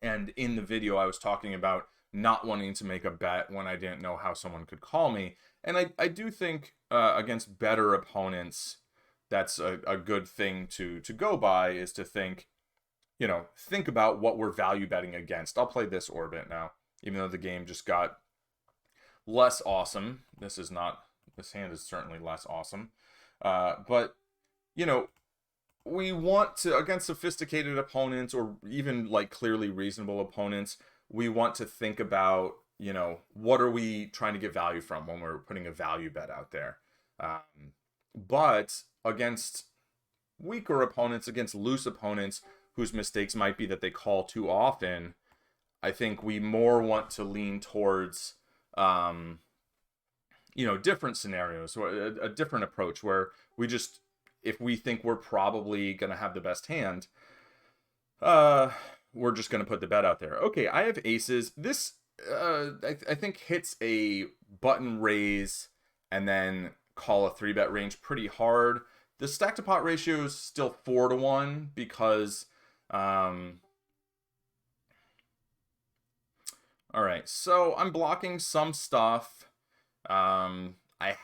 and in the video I was talking about not wanting to make a bet when I didn't know how someone could call me, and I do think against better opponents, that's a good thing to go by, is to think, think about what we're value betting against. I'll play this orbit now, even though the game just got less awesome. This hand is certainly less awesome. But, we want to, against sophisticated opponents or even clearly reasonable opponents, we want to think about, what are we trying to get value from when we're putting a value bet out there. But against weaker opponents, against loose opponents, whose mistakes might be that they call too often, I think we more want to lean towards, different scenarios, or a different approach where we just, if we think we're probably going to have the best hand, we're just going to put the bet out there. Okay, I have aces. This, I think, hits a button raise and then call a 3-bet range pretty hard. The stack to pot ratio is still 4-1 because... all right, so I'm blocking some stuff. I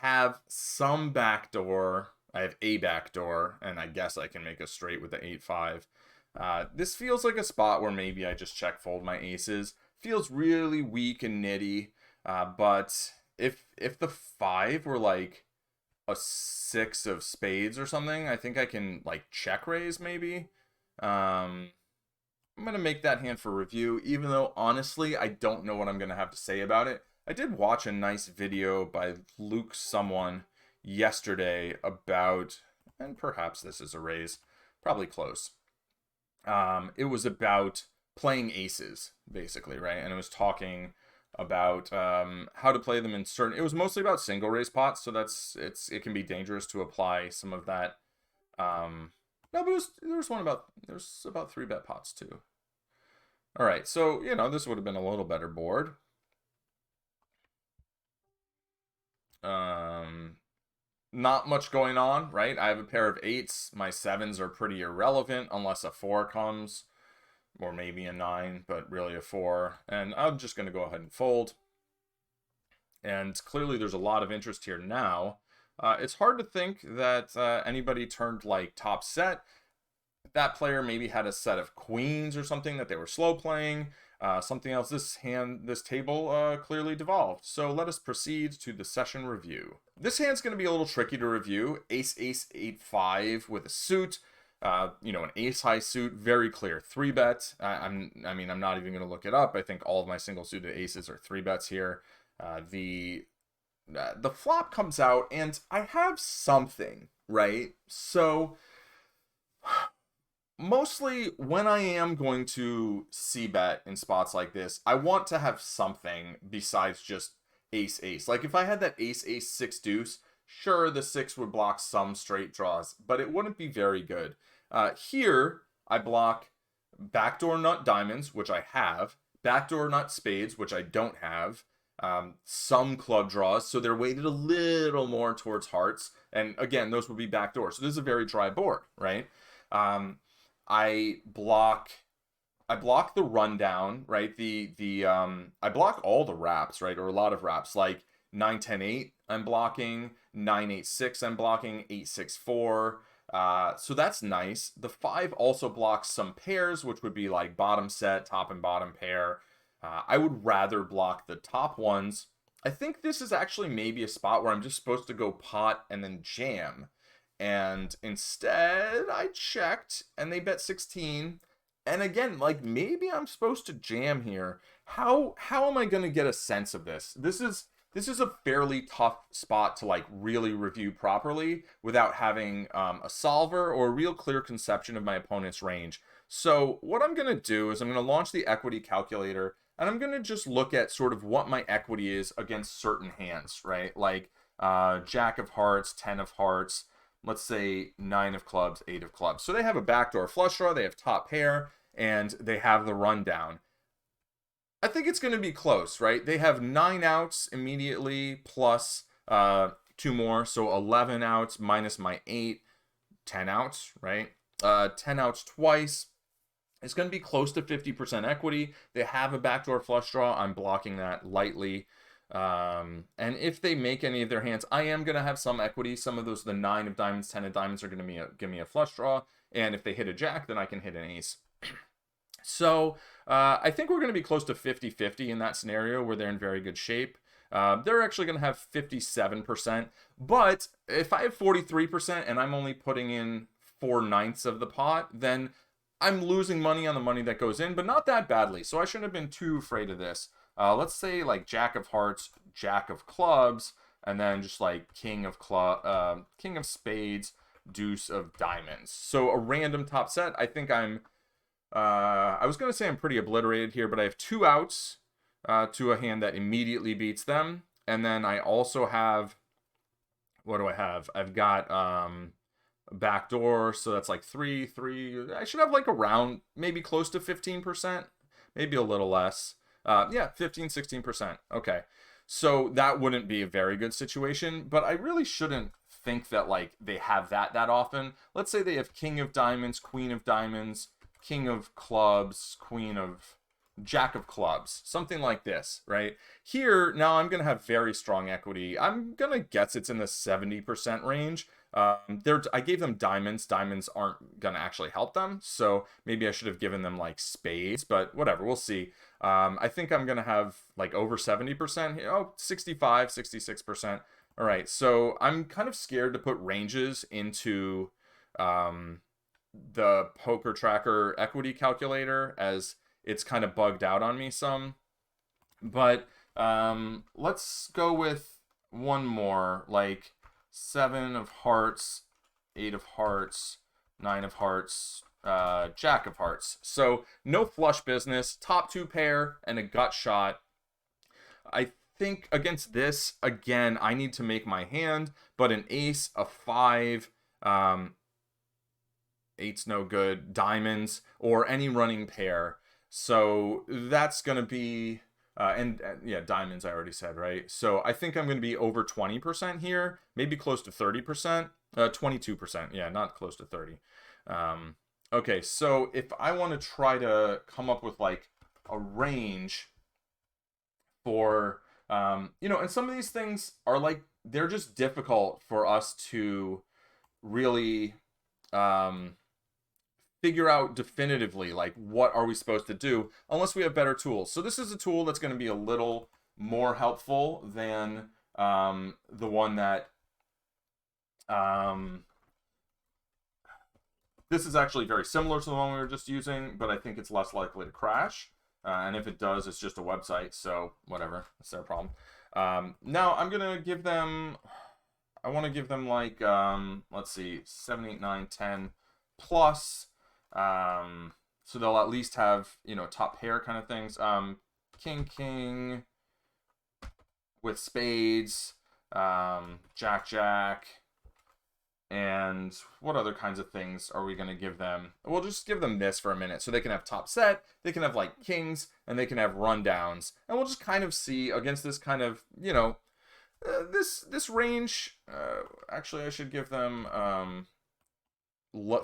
have some backdoor. I have a backdoor, and I guess I can make a straight with the 8-5. This feels like a spot where maybe I just check fold my aces. Feels really weak and nitty, but if the 5 were like a 6 of spades or something, I think I can like check raise maybe. I'm going to make that hand for review, even though honestly I don't know what I'm going to have to say about it. I did watch a nice video by Luke someone yesterday about, and perhaps this is a raise, probably close. It was about playing aces, basically, right? And it was talking about how to play them in certain. It was mostly about single raise pots, so it can be dangerous to apply some of that. No, but there's about 3-bet pots too. All right, so this would have been a little better board. Not much going on, right? I have a pair of 8s. My 7s are pretty irrelevant unless a 4 comes, or maybe a 9, but really a 4. And I'm just going to go ahead and fold. And clearly there's a lot of interest here now. It's hard to think that anybody turned like top set. That player maybe had a set of queens or something that they were slow playing. Something else. This table clearly devolved. So let us proceed to the session review. This hand's going to be a little tricky to review. Ace, 8-5 with a suit. An ace high suit, very clear 3-bet. I'm not even going to look it up. I think all of my single suited aces are 3-bets here. The flop comes out and I have something, right? So mostly when I am going to c-bet in spots like this, I want to have something besides just ace, ace. Like if I had that ace, ace, 6 deuce, sure, the 6 would block some straight draws, but it wouldn't be very good. Here, I block backdoor nut diamonds, which I have, backdoor nut spades, which I don't have, some club draws, so they're weighted a little more towards hearts, and again, those would be backdoor. So this is a very dry board, right? I block the rundown, right? I block all the wraps, right? Or a lot of wraps, like 9-10-8 I'm blocking, 9-8-6 I'm blocking, 8-6-4. So that's nice. The 5 also blocks some pairs, which would be like bottom set, top and bottom pair. I would rather block the top ones. I think this is actually maybe a spot where I'm just supposed to go pot and then jam. And instead, I checked, and they bet 16. And again, like, maybe I'm supposed to jam here. How am I going to get a sense of this? This is a fairly tough spot to, like, really review properly without having a solver or a real clear conception of my opponent's range. So what I'm going to do is I'm going to launch the equity calculator, and I'm going to just look at sort of what my equity is against certain hands, right? Like Jack of Hearts, 10 of Hearts, let's say 9 of clubs, 8 of clubs. So they have a backdoor flush draw, they have top pair, and they have the rundown. I think it's going to be close, right? They have 9 outs immediately plus 2 more, so 11 outs minus my 8, 10 outs, right? 10 outs twice. It's going to be close to 50% equity. They have a backdoor flush draw. I'm blocking that lightly. And if they make any of their hands, I am going to have some equity. Some of those, the 9 of diamonds, 10 of diamonds are going to give me a flush draw. And if they hit a jack, then I can hit an ace. So I think we're going to be close to 50-50 in that scenario where they're in very good shape. They're actually going to have 57%. But if I have 43% and I'm only putting in 4/9 of the pot, then I'm losing money on the money that goes in, but not that badly. So I shouldn't have been too afraid of this. Let's say like Jack of Hearts, Jack of Clubs, and then just like King of Spades, Deuce of Diamonds. So a random top set. I think I was going to say I'm pretty obliterated here, but I have 2 outs to a hand that immediately beats them. And then I also have, what do I have? I've got backdoor, so that's like 3. I should have like around maybe close to 15%, maybe a little less. Yeah, 15-16%. Okay, so that wouldn't be a very good situation, but I really shouldn't think that like they have that often. Let's say they have King of Diamonds, Queen of Diamonds, King of Clubs, Jack of Clubs, something like this, right? Here, now I'm going to have very strong equity. I'm going to guess it's in the 70% range. I gave them diamonds. Diamonds aren't gonna actually help them, so maybe I should have given them like spades, but whatever, we'll see. I think I'm gonna have like over 70%. Oh, 65, 66%. All right, so I'm kind of scared to put ranges into the poker tracker equity calculator, as it's kind of bugged out on me some. But let's go with one more, like 7 of hearts, 8 of hearts, 9 of hearts, jack of hearts. So no flush business, top 2 pair, and a gut shot. I think against this, again, I need to make my hand, but an ace, a 5, 8's no good, diamonds, or any running pair. So that's going to be, yeah, diamonds I already said, right? So I think I'm going to be over 20% here, maybe close to 30%, 22%, yeah, not close to 30. Okay, so if I want to try to come up with like a range for, and some of these things are like, they're just difficult for us to really, figure out definitively, like, what are we supposed to do unless we have better tools. So this is a tool that's going to be a little more helpful than the one that this is actually very similar to the one we were just using, but I think it's less likely to crash. And if it does, it's just a website, so whatever, that's their problem. Now I'm gonna give them, I want to give them like, let's see, 7, 8, 9, 10 plus. So they'll at least have, top pair kind of things. King, king with spades, jack, jack, and what other kinds of things are we going to give them? We'll just give them this for a minute, so they can have top set, they can have like kings, and they can have rundowns, and we'll just kind of see against this kind of, this range. Actually, I should give them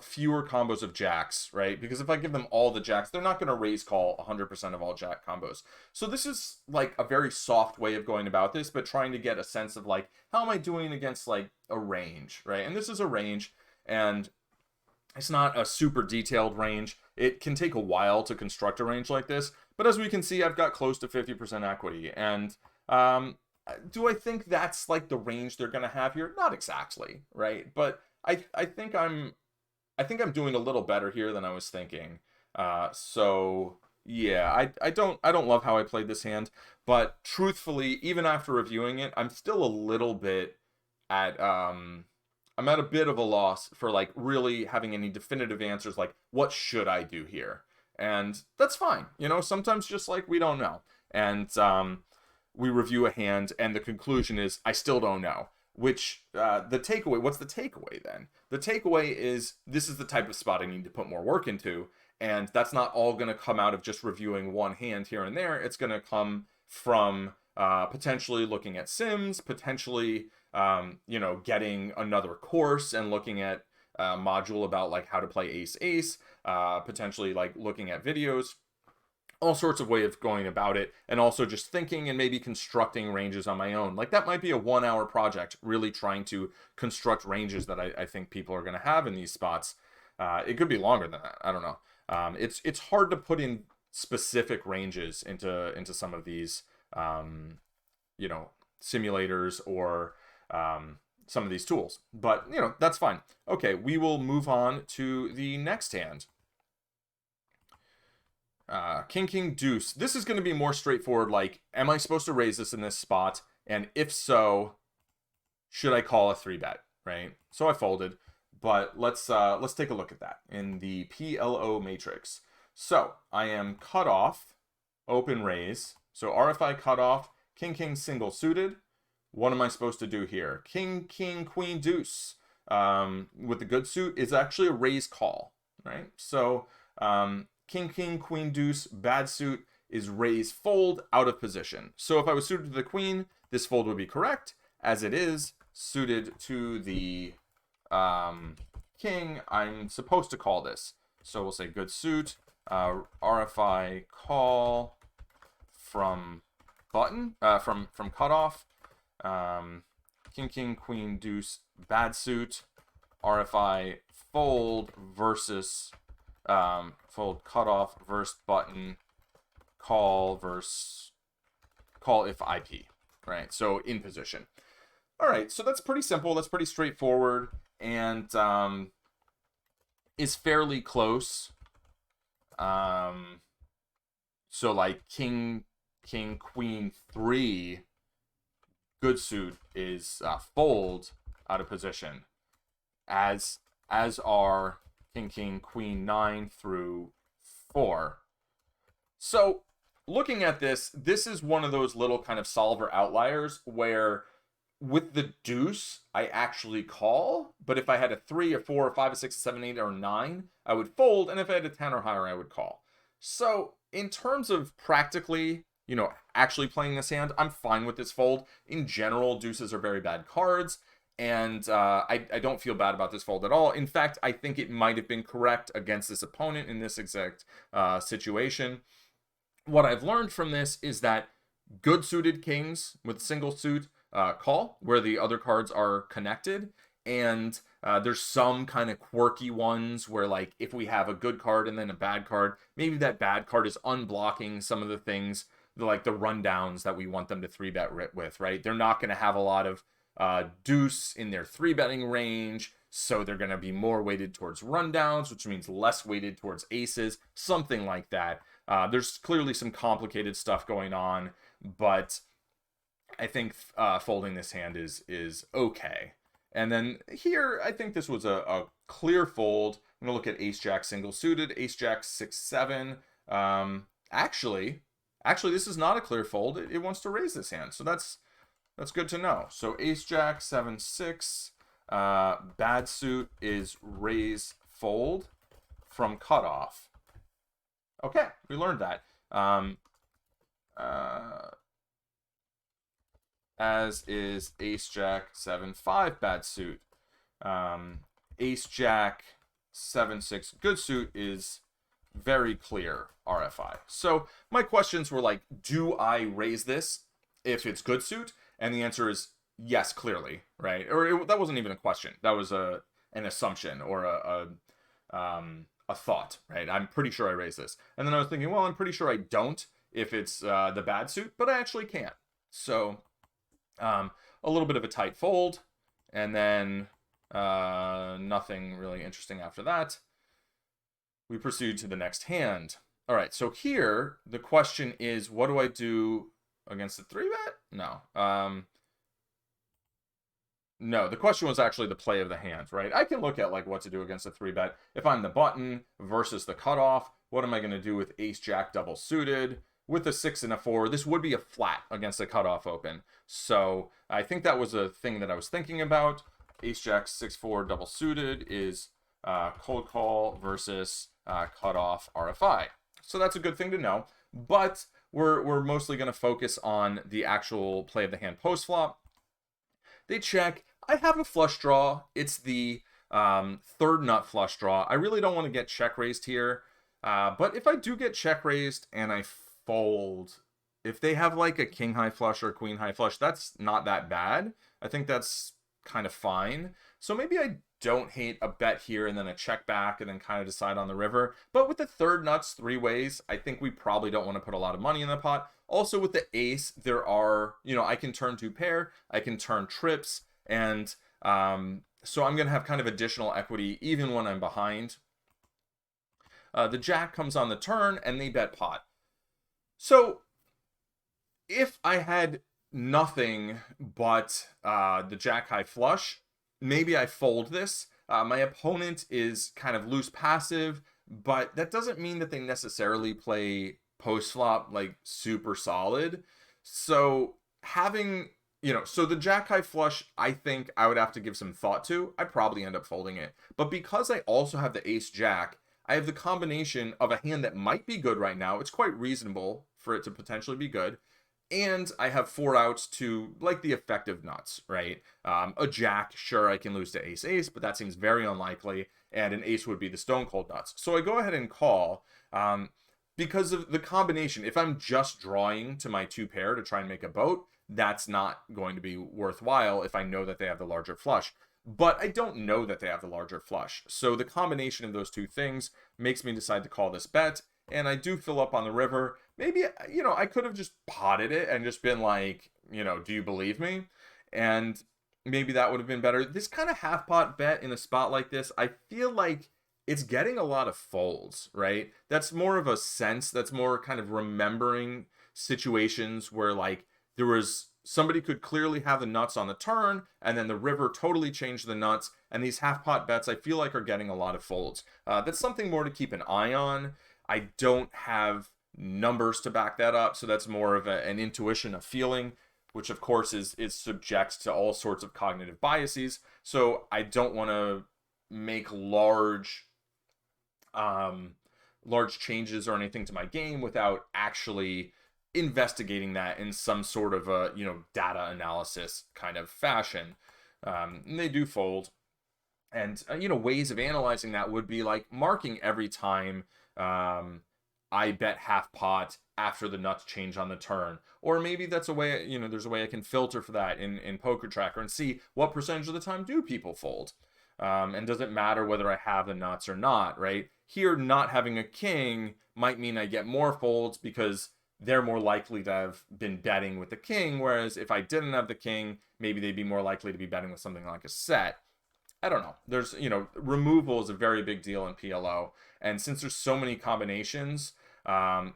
fewer combos of jacks, right? Because if I give them all the jacks, they're not going to raise call 100% of all jack combos. So this is like a very soft way of going about this, but trying to get a sense of like, how am I doing against like a range, right? And this is a range, and it's not a super detailed range. It can take a while to construct a range like this, but as we can see, I've got close to 50% equity. And do I think that's like the range they're going to have here? Not exactly, right? But I think I'm doing a little better here than I was thinking. So yeah, I don't love how I played this hand, but truthfully, even after reviewing it, I'm still a little bit at I'm at a bit of a loss for like really having any definitive answers, like what should I do here? And that's fine. Sometimes just like we don't know. And we review a hand and the conclusion is I still don't know. Which, the takeaway, what's the takeaway then? The takeaway is this is the type of spot I need to put more work into, and that's not all going to come out of just reviewing one hand here and there. It's going to come from potentially looking at sims, potentially, getting another course and looking at a module about like how to play ace-ace, potentially like looking at videos. All sorts of way of going about it, and also just thinking and maybe constructing ranges on my own. Like that might be a 1-hour project, really trying to construct ranges that I think people are going to have in these spots. It could be longer than that. I don't know. It's hard to put in specific ranges into some of these, simulators or some of these tools. But that's fine. Okay, we will move on to the next hand. King, king, deuce. This is going to be more straightforward. Like, am I supposed to raise this in this spot? And if so, should I call a 3-bet? Right. So I folded, but let's take a look at that in the PLO matrix. So I am cut off, open raise. So RFI cut off, king, king, single suited. What am I supposed to do here? King, king, queen, deuce. With the good suit is actually a raise call, right? So, king, king, queen, deuce, bad suit is raise, fold, out of position. So if I was suited to the queen, this fold would be correct. As it is suited to the king, I'm supposed to call this. So we'll say good suit, RFI call from button, from cutoff, king, king, queen, deuce, bad suit, RFI fold versus fold cutoff versus button call versus call if IP, right? So in position. All right, so that's pretty simple. That's pretty straightforward, and is fairly close. So like king, queen 3, good suit is fold out of position, as are king, queen 9 through 4. So looking at this is one of those little kind of solver outliers where with the deuce, I actually call, but if I had a 3, a 4, a 5, a 6, a 7, 8, or 9, I would fold, and if I had a 10 or higher, I would call. So in terms of practically, actually playing this hand, I'm fine with this fold. In general, deuces are very bad cards, and I don't feel bad about this fold at all. In fact, I think it might have been correct against this opponent in this exact situation. What I've learned from this is that good suited kings with single suit call, where the other cards are connected, and there's some kind of quirky ones where, like, if we have a good card and then a bad card, maybe that bad card is unblocking some of the things, like the rundowns that we want them to 3-bet with, right? They're not going to have a lot of deuce in their 3-betting range, so they're going to be more weighted towards rundowns, which means less weighted towards aces, something like that. There's clearly some complicated stuff going on, but I think folding this hand is okay. And then here, I think this was a clear fold. I'm going to look at ace-jack single-suited, ace-jack 6-7. Actually, this is not a clear fold. It wants to raise this hand, so that's good to know. So ace-jack 7-6, bad suit is raise fold from cutoff. Okay, we learned that. As is ace-jack 7-5 bad suit. Ace-jack 7-6 good suit is very clear RFI. So my questions were like, do I raise this if it's good suit? And the answer is yes, clearly, right? Or that wasn't even a question. That was an assumption or a thought, right? I'm pretty sure I raise this. And then I was thinking, well, I'm pretty sure I don't if it's the bad suit, but I actually can't. So a little bit of a tight fold, and then nothing really interesting after that. We proceed to the next hand. All right, so here the question is, what do I do against the 3-bet? No. No, the question was actually the play of the hand, right? I can look at like what to do against a 3-bet. If I'm the button versus the cutoff, what am I going to do with ace-jack double suited? With a 6 and a 4, this would be a flat against a cutoff open. So I think that was a thing that I was thinking about. Ace-jack 6-4 double suited is cold call versus cutoff RFI. So that's a good thing to know. But we're mostly going to focus on the actual play of the hand post flop. They check. I have a flush draw. It's the third nut flush draw. I really don't want to get check raised here. But if I do get check raised and I fold, if they have like a king high flush or queen high flush, that's not that bad. I think that's kind of fine. So maybe I don't hate a bet here and then a check back and then kind of decide on the river. But with the third nuts 3 ways, I think we probably don't want to put a lot of money in the pot. Also with the ace, there are, I can turn 2 pair, I can turn trips, and so I'm going to have kind of additional equity even when I'm behind. The jack comes on the turn and they bet pot. So if I had nothing but the jack high flush, maybe I fold this. My opponent is kind of loose passive, but that doesn't mean that they necessarily play post flop like super solid. So having, so the jack high flush, I think I would have to give some thought to. I'd probably end up folding it. But because I also have the ace jack, I have the combination of a hand that might be good right now. It's quite reasonable for it to potentially be good. And I have 4 outs to like the effective nuts, right? A jack, sure, I can lose to ace-ace, but that seems very unlikely. And an ace would be the stone cold nuts. So I go ahead and call because of the combination. If I'm just drawing to my 2 pair to try and make a boat, that's not going to be worthwhile if I know that they have the larger flush. but I don't know that they have the larger flush. So the combination of those two things makes me decide to call this bet. And I do fill up on the river. Maybe, I could have just potted it and just been like, do you believe me? And maybe that would have been better. This kind of half pot bet in a spot like this, I feel like it's getting a lot of folds, right? That's more of a sense. That's more kind of remembering situations where like there was somebody could clearly have the nuts on the turn, and then the river totally changed the nuts. And these half pot bets, I feel like, are getting a lot of folds. That's something more to keep an eye on. I don't have numbers to back that up, so that's more of an intuition, a feeling, which of course is subject to all sorts of cognitive biases. So I don't want to make large changes or anything to my game without actually investigating that in some sort of a data analysis kind of fashion. And they do fold, and ways of analyzing that would be like marking every time I bet half pot after the nuts change on the turn. Or maybe that's a way, there's a way I can filter for that in Poker Tracker and see what percentage of the time do people fold. And does it matter whether I have the nuts or not, right? Here, not having a king might mean I get more folds because they're more likely to have been betting with the king, whereas if I didn't have the king, maybe they'd be more likely to be betting with something like a set. I don't know. There's, removal is a very big deal in PLO. And since there's so many combinations,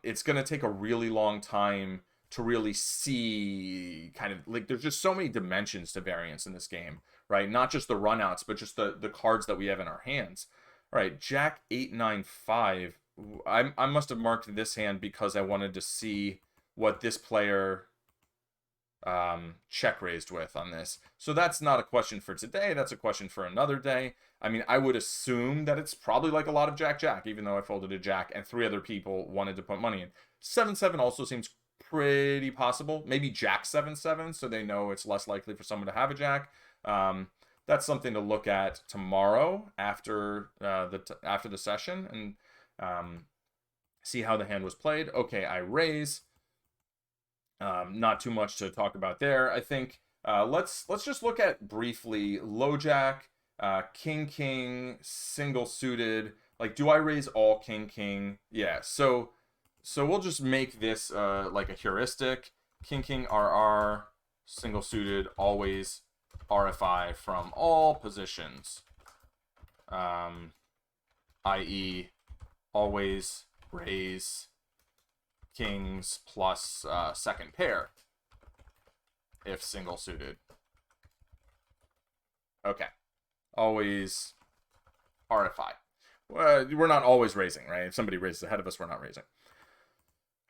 it's going to take a really long time to really see kind of like there's just so many dimensions to variance in this game, right? Not just the runouts, but just the cards that we have in our hands. All right, Jack 8-9-5. I must have marked this hand because I wanted to see what this player check raised with on this. So that's not a question for today. That's a question for another day. I mean, I would assume that it's probably like a lot of Jack-Jack, even though I folded a Jack and 3 other people wanted to put money in. 7-7 also seems pretty possible. Maybe Jack 7-7, so they know it's less likely for someone to have a Jack. That's something to look at tomorrow after the session and see how the hand was played. Okay, I raise. Not too much to talk about there. I think let's just look at briefly low Jack, King, single suited. Like, do I raise all King? Yeah. So we'll just make this like a heuristic. King, RR, single suited, always RFI from all positions. I.e., always raise kings plus second pair if single suited. Okay. Always RFI. We're not always raising, right? If somebody raises ahead of us, we're not raising.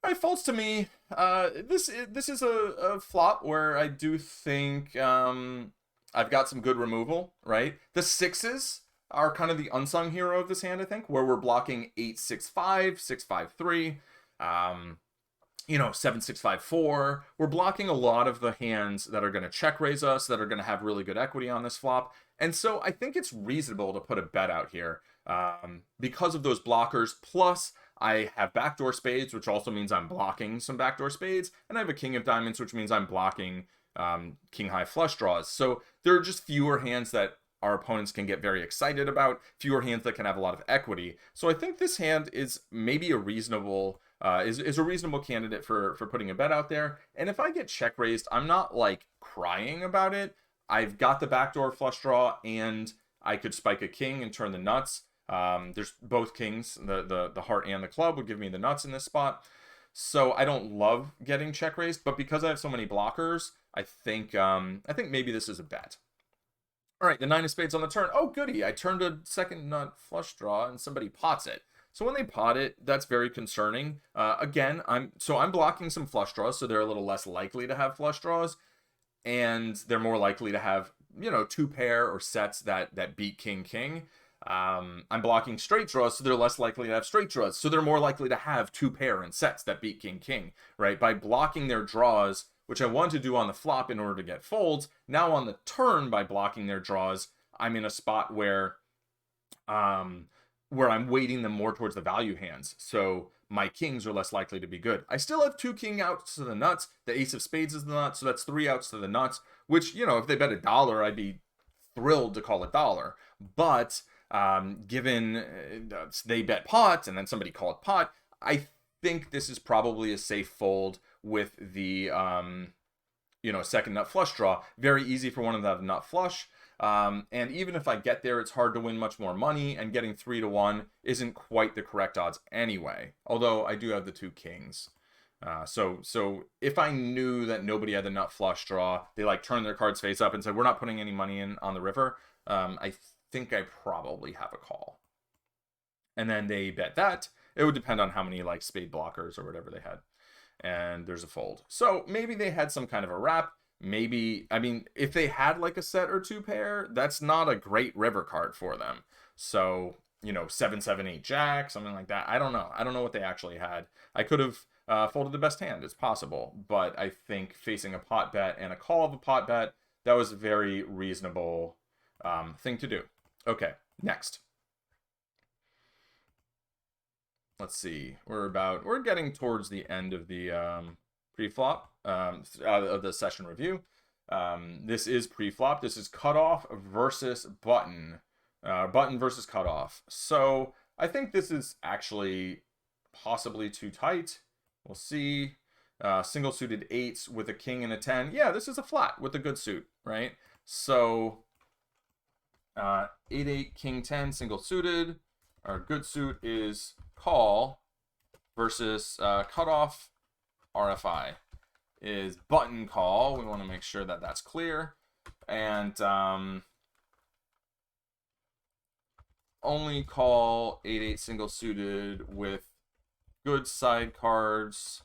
All right, folds to me. This is a flop where I do think I've got some good removal, right? The sixes are kind of the unsung hero of this hand, I think, where we're blocking 8-6-5, 6-5-3, 7-6-5-4. We're blocking a lot of the hands that are going to check raise us, that are going to have really good equity on this flop. And so I think it's reasonable to put a bet out here because of those blockers. Plus, I have backdoor spades, which also means I'm blocking some backdoor spades. And I have a king of diamonds, which means I'm blocking king high flush draws. So there are just fewer hands that our opponents can get very excited about, fewer hands that can have a lot of equity. So I think this hand is maybe a reasonable is a reasonable candidate for putting a bet out there. And if I get check raised, I'm not like crying about it. I've got the backdoor flush draw, and I could spike a king and turn the nuts. There's both kings, the heart and the club would give me the nuts in this spot. So I don't love getting check raised, but because I have so many blockers, I think maybe this is a bet. All right, the 9 of spades on the turn. Oh, goody. I turned a second nut flush draw and somebody pots it. So when they pot it, that's very concerning. Again, I'm blocking some flush draws, so they're a little less likely to have flush draws. And they're more likely to have, 2 pair or sets that beat king. I'm blocking straight draws, so they're less likely to have straight draws. So they're more likely to have 2 pair and sets that beat king, right? By blocking their draws, which I want to do on the flop in order to get folds. Now on the turn, by blocking their draws, I'm in a spot where I'm weighting them more towards the value hands. So my kings are less likely to be good. I still have 2 king outs to the nuts. The ace of spades is the nuts, so that's 3 outs to the nuts, which, if they bet $1, I'd be thrilled to call it dollar. But given they bet pot and then somebody called pot, I think this is probably a safe fold with the second nut flush draw. Very easy for one of them to have nut flush. And even if I get there, it's hard to win much more money, and getting 3-1 isn't quite the correct odds anyway. Although I do have the 2 kings. So if I knew that nobody had the nut flush draw, they like turned their cards face up and said, we're not putting any money in on the river, I think I probably have a call. And then they bet that. It would depend on how many like spade blockers or whatever they had. And there's a fold. So maybe they had some kind of a wrap. Maybe, I mean, if they had like a set or 2 pair, that's not a great river card for them. So, 7-7-8 jack, something like that. I don't know. I don't know what they actually had. I could have folded the best hand. It's possible. But I think facing a pot bet and a call of a pot bet, that was a very reasonable thing to do. Okay, next. Let's see. We're getting towards the end of the pre-flop of the session review. This is pre-flop. This is cutoff versus button. Button versus cutoff. So I think this is actually possibly too tight. We'll see. Single suited 8s with a king and a 10. Yeah, this is a flat with a good suit, right? So 8-8, king 10, single suited. Our good suit is call versus cutoff RFI is button call. We want to make sure that that's clear. And only call 8-8 single suited with good side cards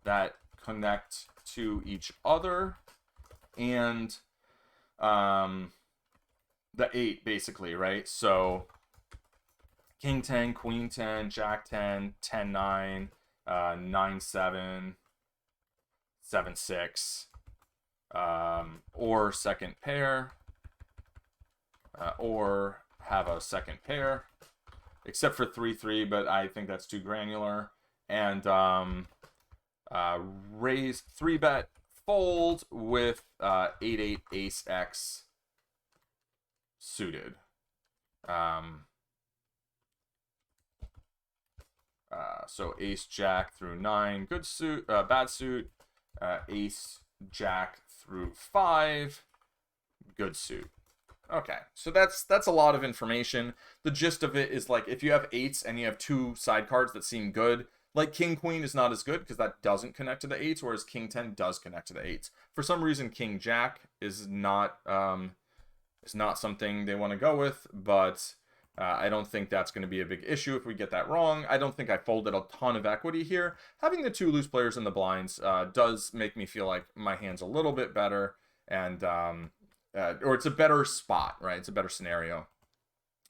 that connect to each other. And the 8 basically, right? So king 10, queen 10, jack 10, 10-9, 9-7, 7-6, or second pair, or have a second pair, except for 3-3, but I think that's too granular. And raise 3-bet fold with 8-8 ace X suited. So ace jack through 9, good suit, bad suit. Ace jack through 5, good suit. Okay, so that's a lot of information. The gist of it is like if you have 8s and you have 2 side cards that seem good, like king queen is not as good because that doesn't connect to the 8s, whereas king 10 does connect to the 8s. For some reason, king jack is not something they want to go with, but I don't think that's going to be a big issue if we get that wrong. I don't think I folded a ton of equity here. Having the 2 loose players in the blinds does make me feel like my hand's a little bit better, and or it's a better spot, right? It's a better scenario.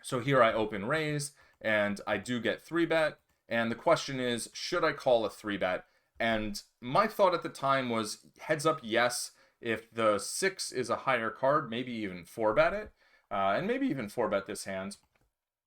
So here I open raise, and I do get 3-bet, and the question is, should I call a 3-bet? And my thought at the time was, heads up, yes. If the 6 is a higher card, maybe even 4-bet it, and maybe even 4-bet this hand.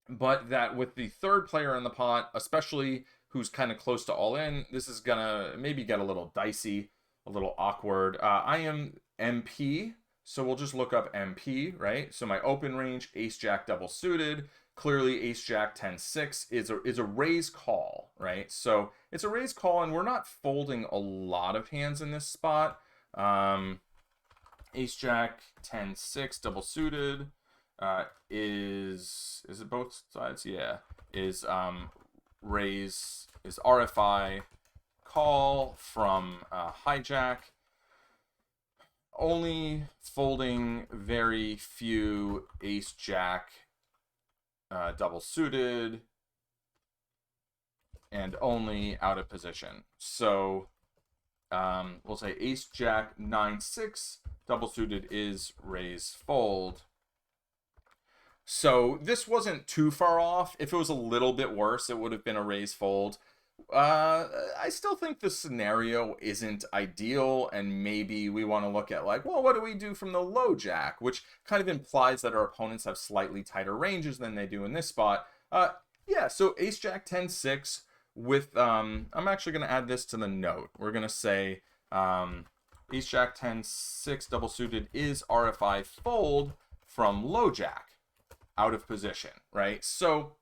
But that with the 3rd player in the pot, especially who's kind of close to all in, this is gonna maybe get a little dicey, a little awkward. I am MP, so we'll just look up MP, right? So my open range, ace jack double suited. Clearly ace jack 10-6 is a raise call, right? So it's a raise call, and we're not folding a lot of hands in this spot. Ace jack 10-6 double suited. Is it both sides? Yeah. Is raise, is RFI call from hijack. Only folding very few ace jack double suited, and only out of position. So we'll say ace jack 9-6 double suited is raise fold. So this wasn't too far off. If it was a little bit worse, it would have been a raise fold. I still think the scenario isn't ideal, and maybe we want to look at like, well, what do we do from the low jack, which kind of implies that our opponents have slightly tighter ranges than they do in this spot. Yeah, so ace jack 10-6 with I'm actually going to add this to the note. We're going to say ace jack 10-6 double suited is RFI fold from low jack out of position, right? So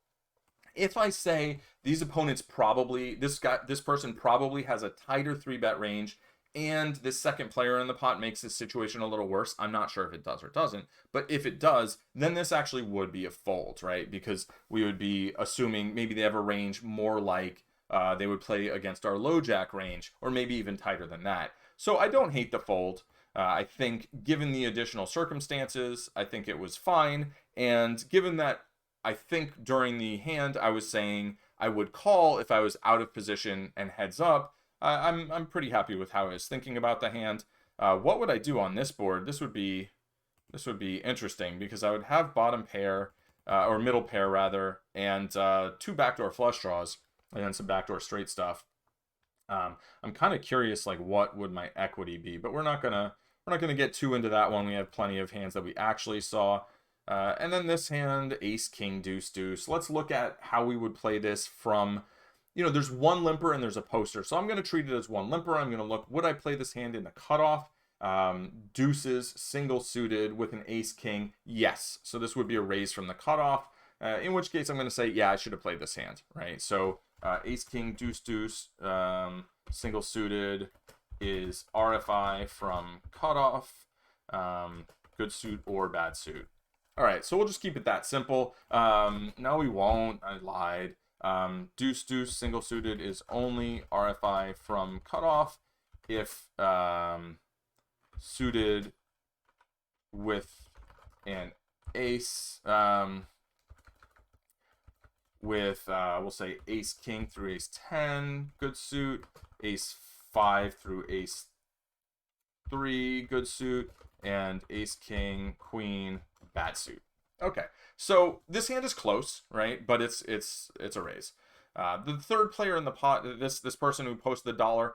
if I say these opponents probably, this person probably has a tighter 3-bet range, and this second player in the pot makes this situation a little worse. I'm not sure if it does or doesn't, but if it does, then this actually would be a fold, right? Because we would be assuming maybe they have a range more like they would play against our low jack range, or maybe even tighter than that. So I don't hate the fold. I think given the additional circumstances, I think it was fine. And given that I think during the hand I was saying I would call if I was out of position and heads up, I'm pretty happy with how I was thinking about the hand. What would I do on this board? This would be interesting, because I would have bottom pair, or middle pair rather, and 2 backdoor flush draws, and then some backdoor straight stuff. I'm kind of curious, like, what would my equity be? But we're not gonna get too into that one. We have plenty of hands that we actually saw. And then this hand, ace, king, deuce, deuce. Let's look at how we would play this from, there's one limper and there's a poster. So I'm going to treat it as one limper. I'm going to look, would I play this hand in the cutoff? Deuces, single suited with an ace, king. Yes. So this would be a raise from the cutoff. In which case I'm going to say, yeah, I should have played this hand, right? So ace, king, deuce, deuce, single suited is RFI from cutoff, good suit or bad suit. All right, so we'll just keep it that simple. No, we won't. I lied. Deuce, deuce, single suited is only RFI from cutoff if suited with an ace, with, we'll say ace, king through ace 10, good suit, ace 5 through ace 3, good suit, and ace, king, queen, bad suit. Okay, so this hand is close, right? But it's a raise. The third player in the pot, this person who posted the $1,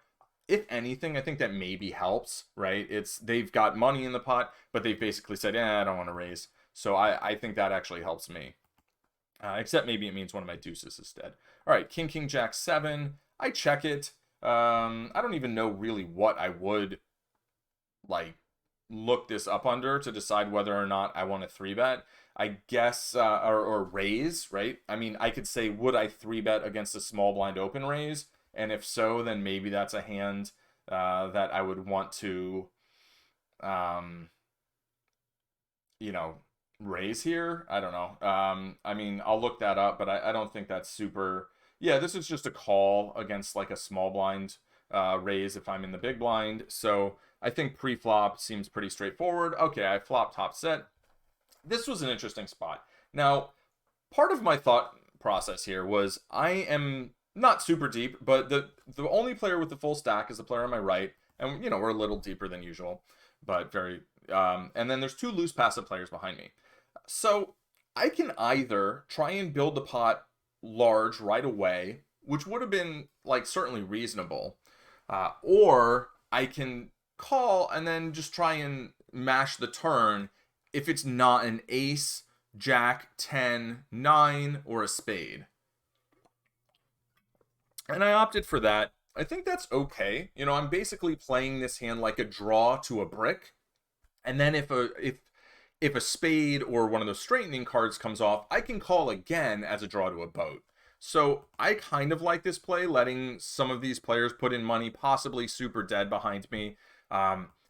if anything, I think that maybe helps, right? They've got money in the pot, but they've basically said, I don't want to raise. So I think that actually helps me. Except maybe it means one of my deuces is dead. All right, king, king, jack, 7. I check it. I don't even know really what I would, like, look this up under to decide whether or not I want to 3-bet. I guess, or raise, right? I mean, I could say, would I 3-bet against a small blind open raise? And if so, then maybe that's a hand that I would want to, raise here. I don't know. I mean, I'll look that up, but I don't think that's super. Yeah, this is just a call against like a small blind raise if I'm in the big blind. So I think pre-flop seems pretty straightforward. Okay, I flop top set. This was an interesting spot. Now, part of my thought process here was I am not super deep, but the only player with the full stack is the player on my right, and we're a little deeper than usual, but very. And then there's 2 loose passive players behind me. So I can either try and build the pot large right away, which would have been like certainly reasonable, or I can call and then just try and mash the turn if it's not an ace, jack, 10, 9, or a spade. And I opted for that. I think that's okay. I'm basically playing this hand like a draw to a brick. And then if a spade or one of those straightening cards comes off, I can call again as a draw to a boat. So I kind of like this play, letting some of these players put in money, possibly super dead behind me,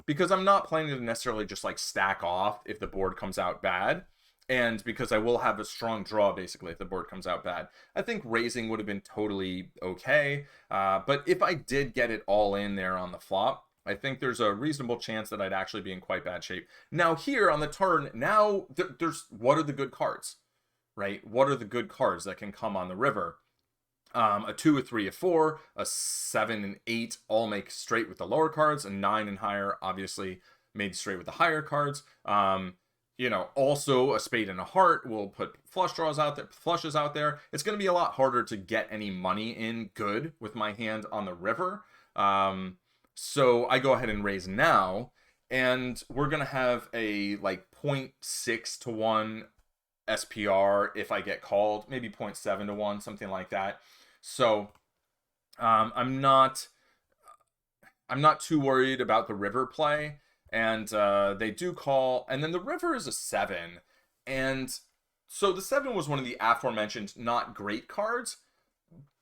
because I'm not planning to necessarily just like stack off if the board comes out bad, and because I will have a strong draw basically if the board comes out bad. I think raising would have been totally okay, but if I did get it all in there on the flop, I think there's a reasonable chance that I'd actually be in quite bad shape. Now here on the turn, now there's what are the good cards, right? What are the good cards that can come on the river? A 2, a 3, a 4, a 7, and 8 all make straight with the lower cards, and 9 and higher obviously made straight with the higher cards. Also a spade and a heart will put flushes out there. It's going to be a lot harder to get any money in good with my hand on the river. So I go ahead and raise now, and we're going to have a like 0.6 to 1 SPR if I get called, maybe 0.7 to 1, something like that. So I'm not too worried about the river play. And they do call, and then the river is a 7. And so the 7 was one of the aforementioned not great cards.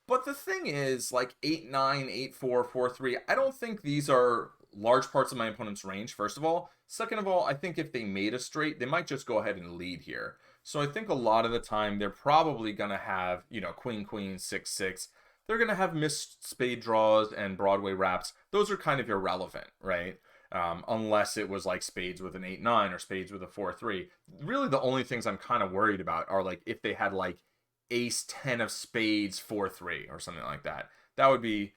But the thing is, like 8-9, 8-4, 4-3, I don't think these are large parts of my opponent's range, first of all. Second of all, I think if they made a straight, they might just go ahead and lead here. So I think a lot of the time they're probably going to have, you know, queen, queen, 6-6. They're going to have missed spade draws and Broadway wraps. Those are kind of irrelevant, right? Unless it was like spades with an 8-9 or spades with a 4-3. Really, the only things I'm kind of worried about are like if they had like ace 10 of spades 4-3 or something like that. That would be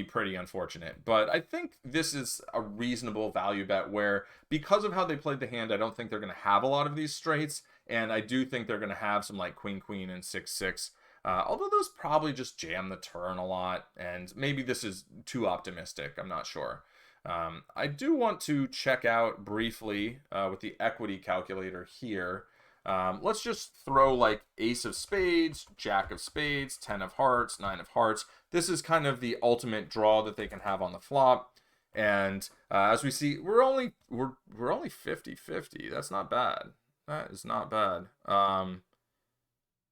pretty unfortunate. But I think this is a reasonable value bet where, because of how they played the hand, I don't think they're going to have a lot of these straights, and I do think they're going to have some like queen queen and 6-6. Although those probably just jam the turn a lot, and maybe this is too optimistic. I'm not sure. I do want to check out briefly with the equity calculator here. Let's just throw like ace of spades, jack of spades, 10 of hearts, 9 of hearts. This is kind of the ultimate draw that they can have on the flop. And as we see, we're only 50-50. That's not bad. That is not bad.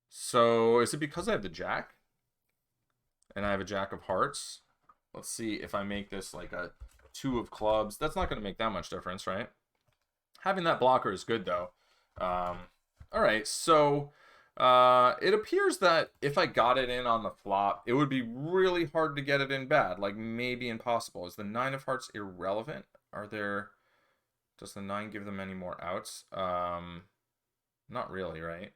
So is it because I have the jack? And I have a jack of hearts? Let's see if I make this like a 2 of clubs. That's not going to make that much difference, right? Having that blocker is good, though. All right, so it appears that if I got it in on the flop, it would be really hard to get it in bad, like maybe impossible. Is the 9 of hearts irrelevant? Does the 9 give them any more outs? Not really, right?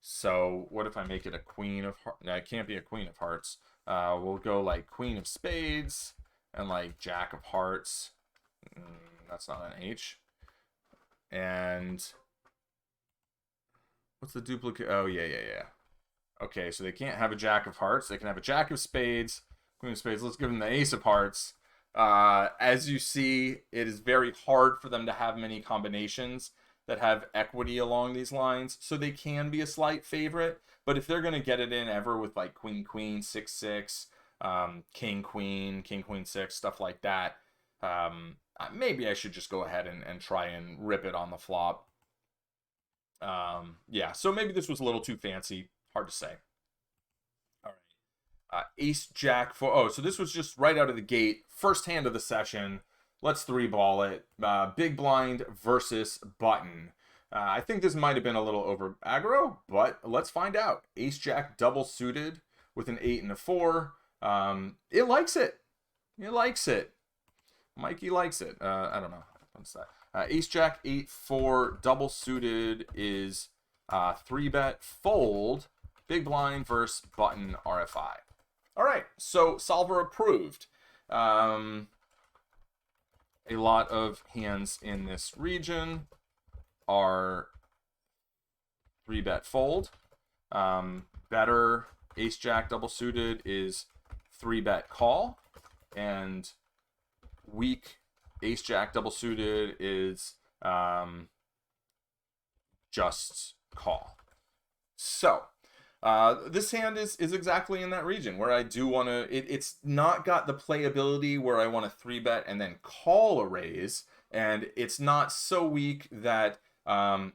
So what if I make it a queen of hearts? No, it can't be a queen of hearts. We'll go like queen of spades and like jack of hearts. That's not an H. And what's the duplicate? Oh, yeah. Okay, so they can't have a jack of hearts. They can have a jack of spades, queen of spades. Let's give them the ace of hearts. As you see, it is very hard for them to have many combinations that have equity along these lines, so they can be a slight favorite. But if they're going to get it in ever with like queen, queen, 6-6, king, queen, 6, stuff like that, maybe I should just go ahead and try and rip it on the flop. Yeah, so maybe this was a little too fancy. Hard to say. All right. Ace, jack, so this was just right out of the gate. First hand of the session. Let's 3-ball it. Big blind versus button. I think this might have been a little over aggro, but let's find out. Ace, jack, double suited with an 8 and a 4. It likes it. It likes it. Mikey likes it. I don't know. What's that? Ace, jack, 8-4, double suited is 3-bet fold. Big blind versus button RFI. All right, so solver approved. A lot of hands in this region are 3-bet fold. Better ace jack double suited is 3-bet call, and weak ace jack double suited is just call. So this hand is exactly in that region where I do want to, it's not got the playability where I want to 3-bet and then call a raise, and it's not so weak that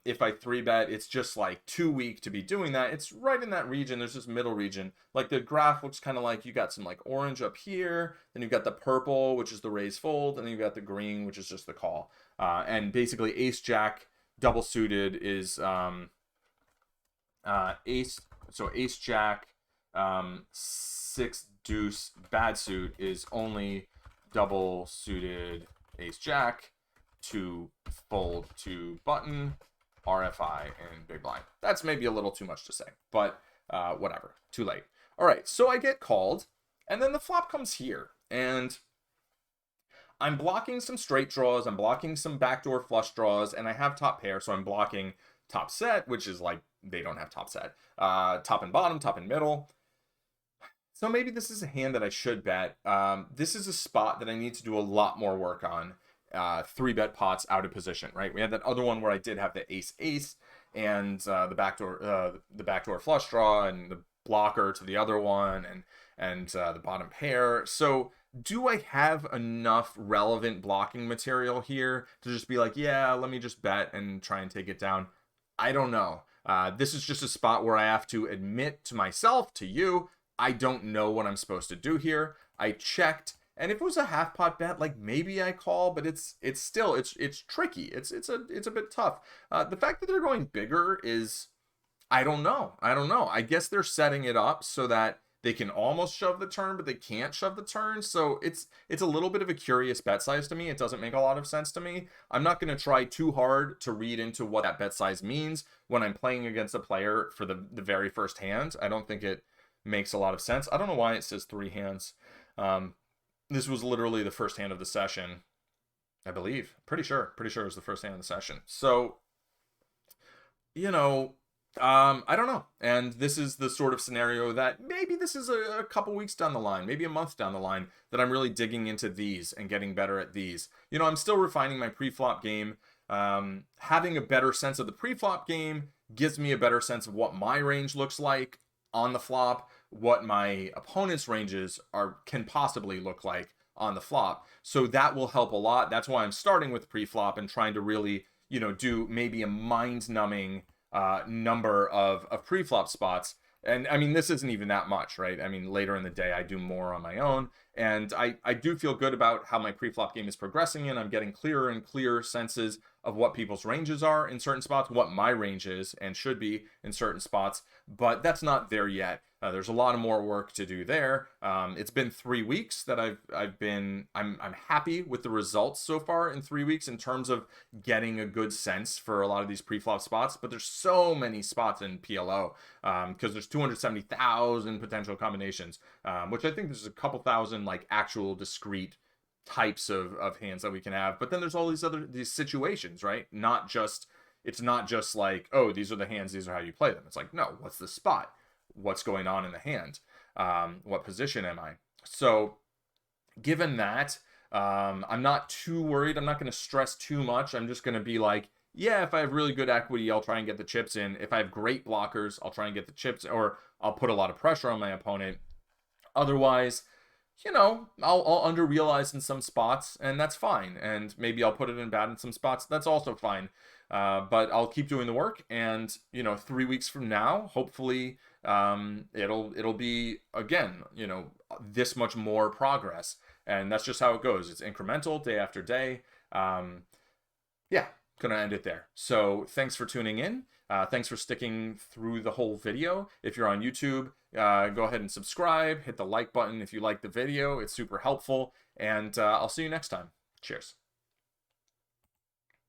if I 3-bet, it's just like too weak to be doing that. It's right in that region. There's this middle region. Like the graph looks kind of like you got some like orange up here, then you've got the purple, which is the raise fold, and then you've got the green, which is just the call. And basically ace jack double suited is ace jack 6 deuce bad suit is only double suited ace jack to fold to button, RFI, and big blind. That's maybe a little too much to say, but whatever. Too late. All right, so I get called, and then the flop comes here, and I'm blocking some straight draws, I'm blocking some backdoor flush draws, and I have top pair, so I'm blocking top set, which is like, they don't have top set. Top and bottom, top and middle. So maybe this is a hand that I should bet. This is a spot that I need to do a lot more work on. 3-bet pots out of position, right? We had that other one where I did have the ace and the backdoor flush draw and the blocker to the other one and the bottom pair. So Do I have enough relevant blocking material here to just be like, yeah, let me just bet and try and take it down? I don't know. This is just a spot where I have to admit to myself, to you, I don't know what I'm supposed to do here. I checked, and if it was a half pot bet, like maybe I call, but it's still it's tricky. It's a bit tough. The fact that they're going bigger is, I don't know. I don't know. I guess they're setting it up so that they can almost shove the turn, but they can't shove the turn. So it's a little bit of a curious bet size to me. It doesn't make a lot of sense to me. I'm not going to try too hard to read into what that bet size means when I'm playing against a player for the very first hand. I don't think it makes a lot of sense. I don't know why it says 3 hands. This was literally the first hand of the session, I believe. Pretty sure it was the first hand of the session. So, you know, I don't know. And this is the sort of scenario that maybe this is a couple weeks down the line, maybe a month down the line, that I'm really digging into these and getting better at these. You know, I'm still refining my pre-flop game. Having a better sense of the pre-flop game gives me a better sense of what my range looks like on the flop, what my opponent's ranges can possibly look like on the flop. So that will help a lot. That's why I'm starting with pre-flop and trying to really, you know, do maybe a mind-numbing number of pre-flop spots. And I mean, this isn't even that much, right? I mean, later in the day, I do more on my own. And I do feel good about how my pre-flop game is progressing, and I'm getting clearer and clearer senses of what people's ranges are in certain spots, what my range is and should be in certain spots. But that's not there yet. There's a lot of more work to do there. It's been 3 weeks that I'm happy with the results so far in 3 weeks in terms of getting a good sense for a lot of these pre-flop spots. But there's so many spots in PLO because there's 270,000 potential combinations, which I think there's a couple thousand like actual discrete types of hands that we can have. But then there's all these situations, right? It's not just like, oh, these are the hands, these are how you play them. It's like, no, what's the spot? What's going on in the hand? What position am I? So given that, I'm not too worried. I'm not going to stress too much. I'm just going to be like, yeah, if I have really good equity, I'll try and get the chips in. If I have great blockers, I'll try and get the chips, or I'll put a lot of pressure on my opponent. Otherwise, you know, I'll under-realize in some spots, and that's fine. And maybe I'll put it in bad in some spots. That's also fine. But I'll keep doing the work, and, you know, 3 weeks from now, hopefully, it'll be, again, you know, this much more progress. And that's just how it goes. It's incremental, day after day. Yeah, gonna end it there. So thanks for tuning in. Thanks for sticking through the whole video. If you're on YouTube, go ahead and subscribe. Hit the like button if you like the video. It's super helpful. And I'll see you next time. Cheers.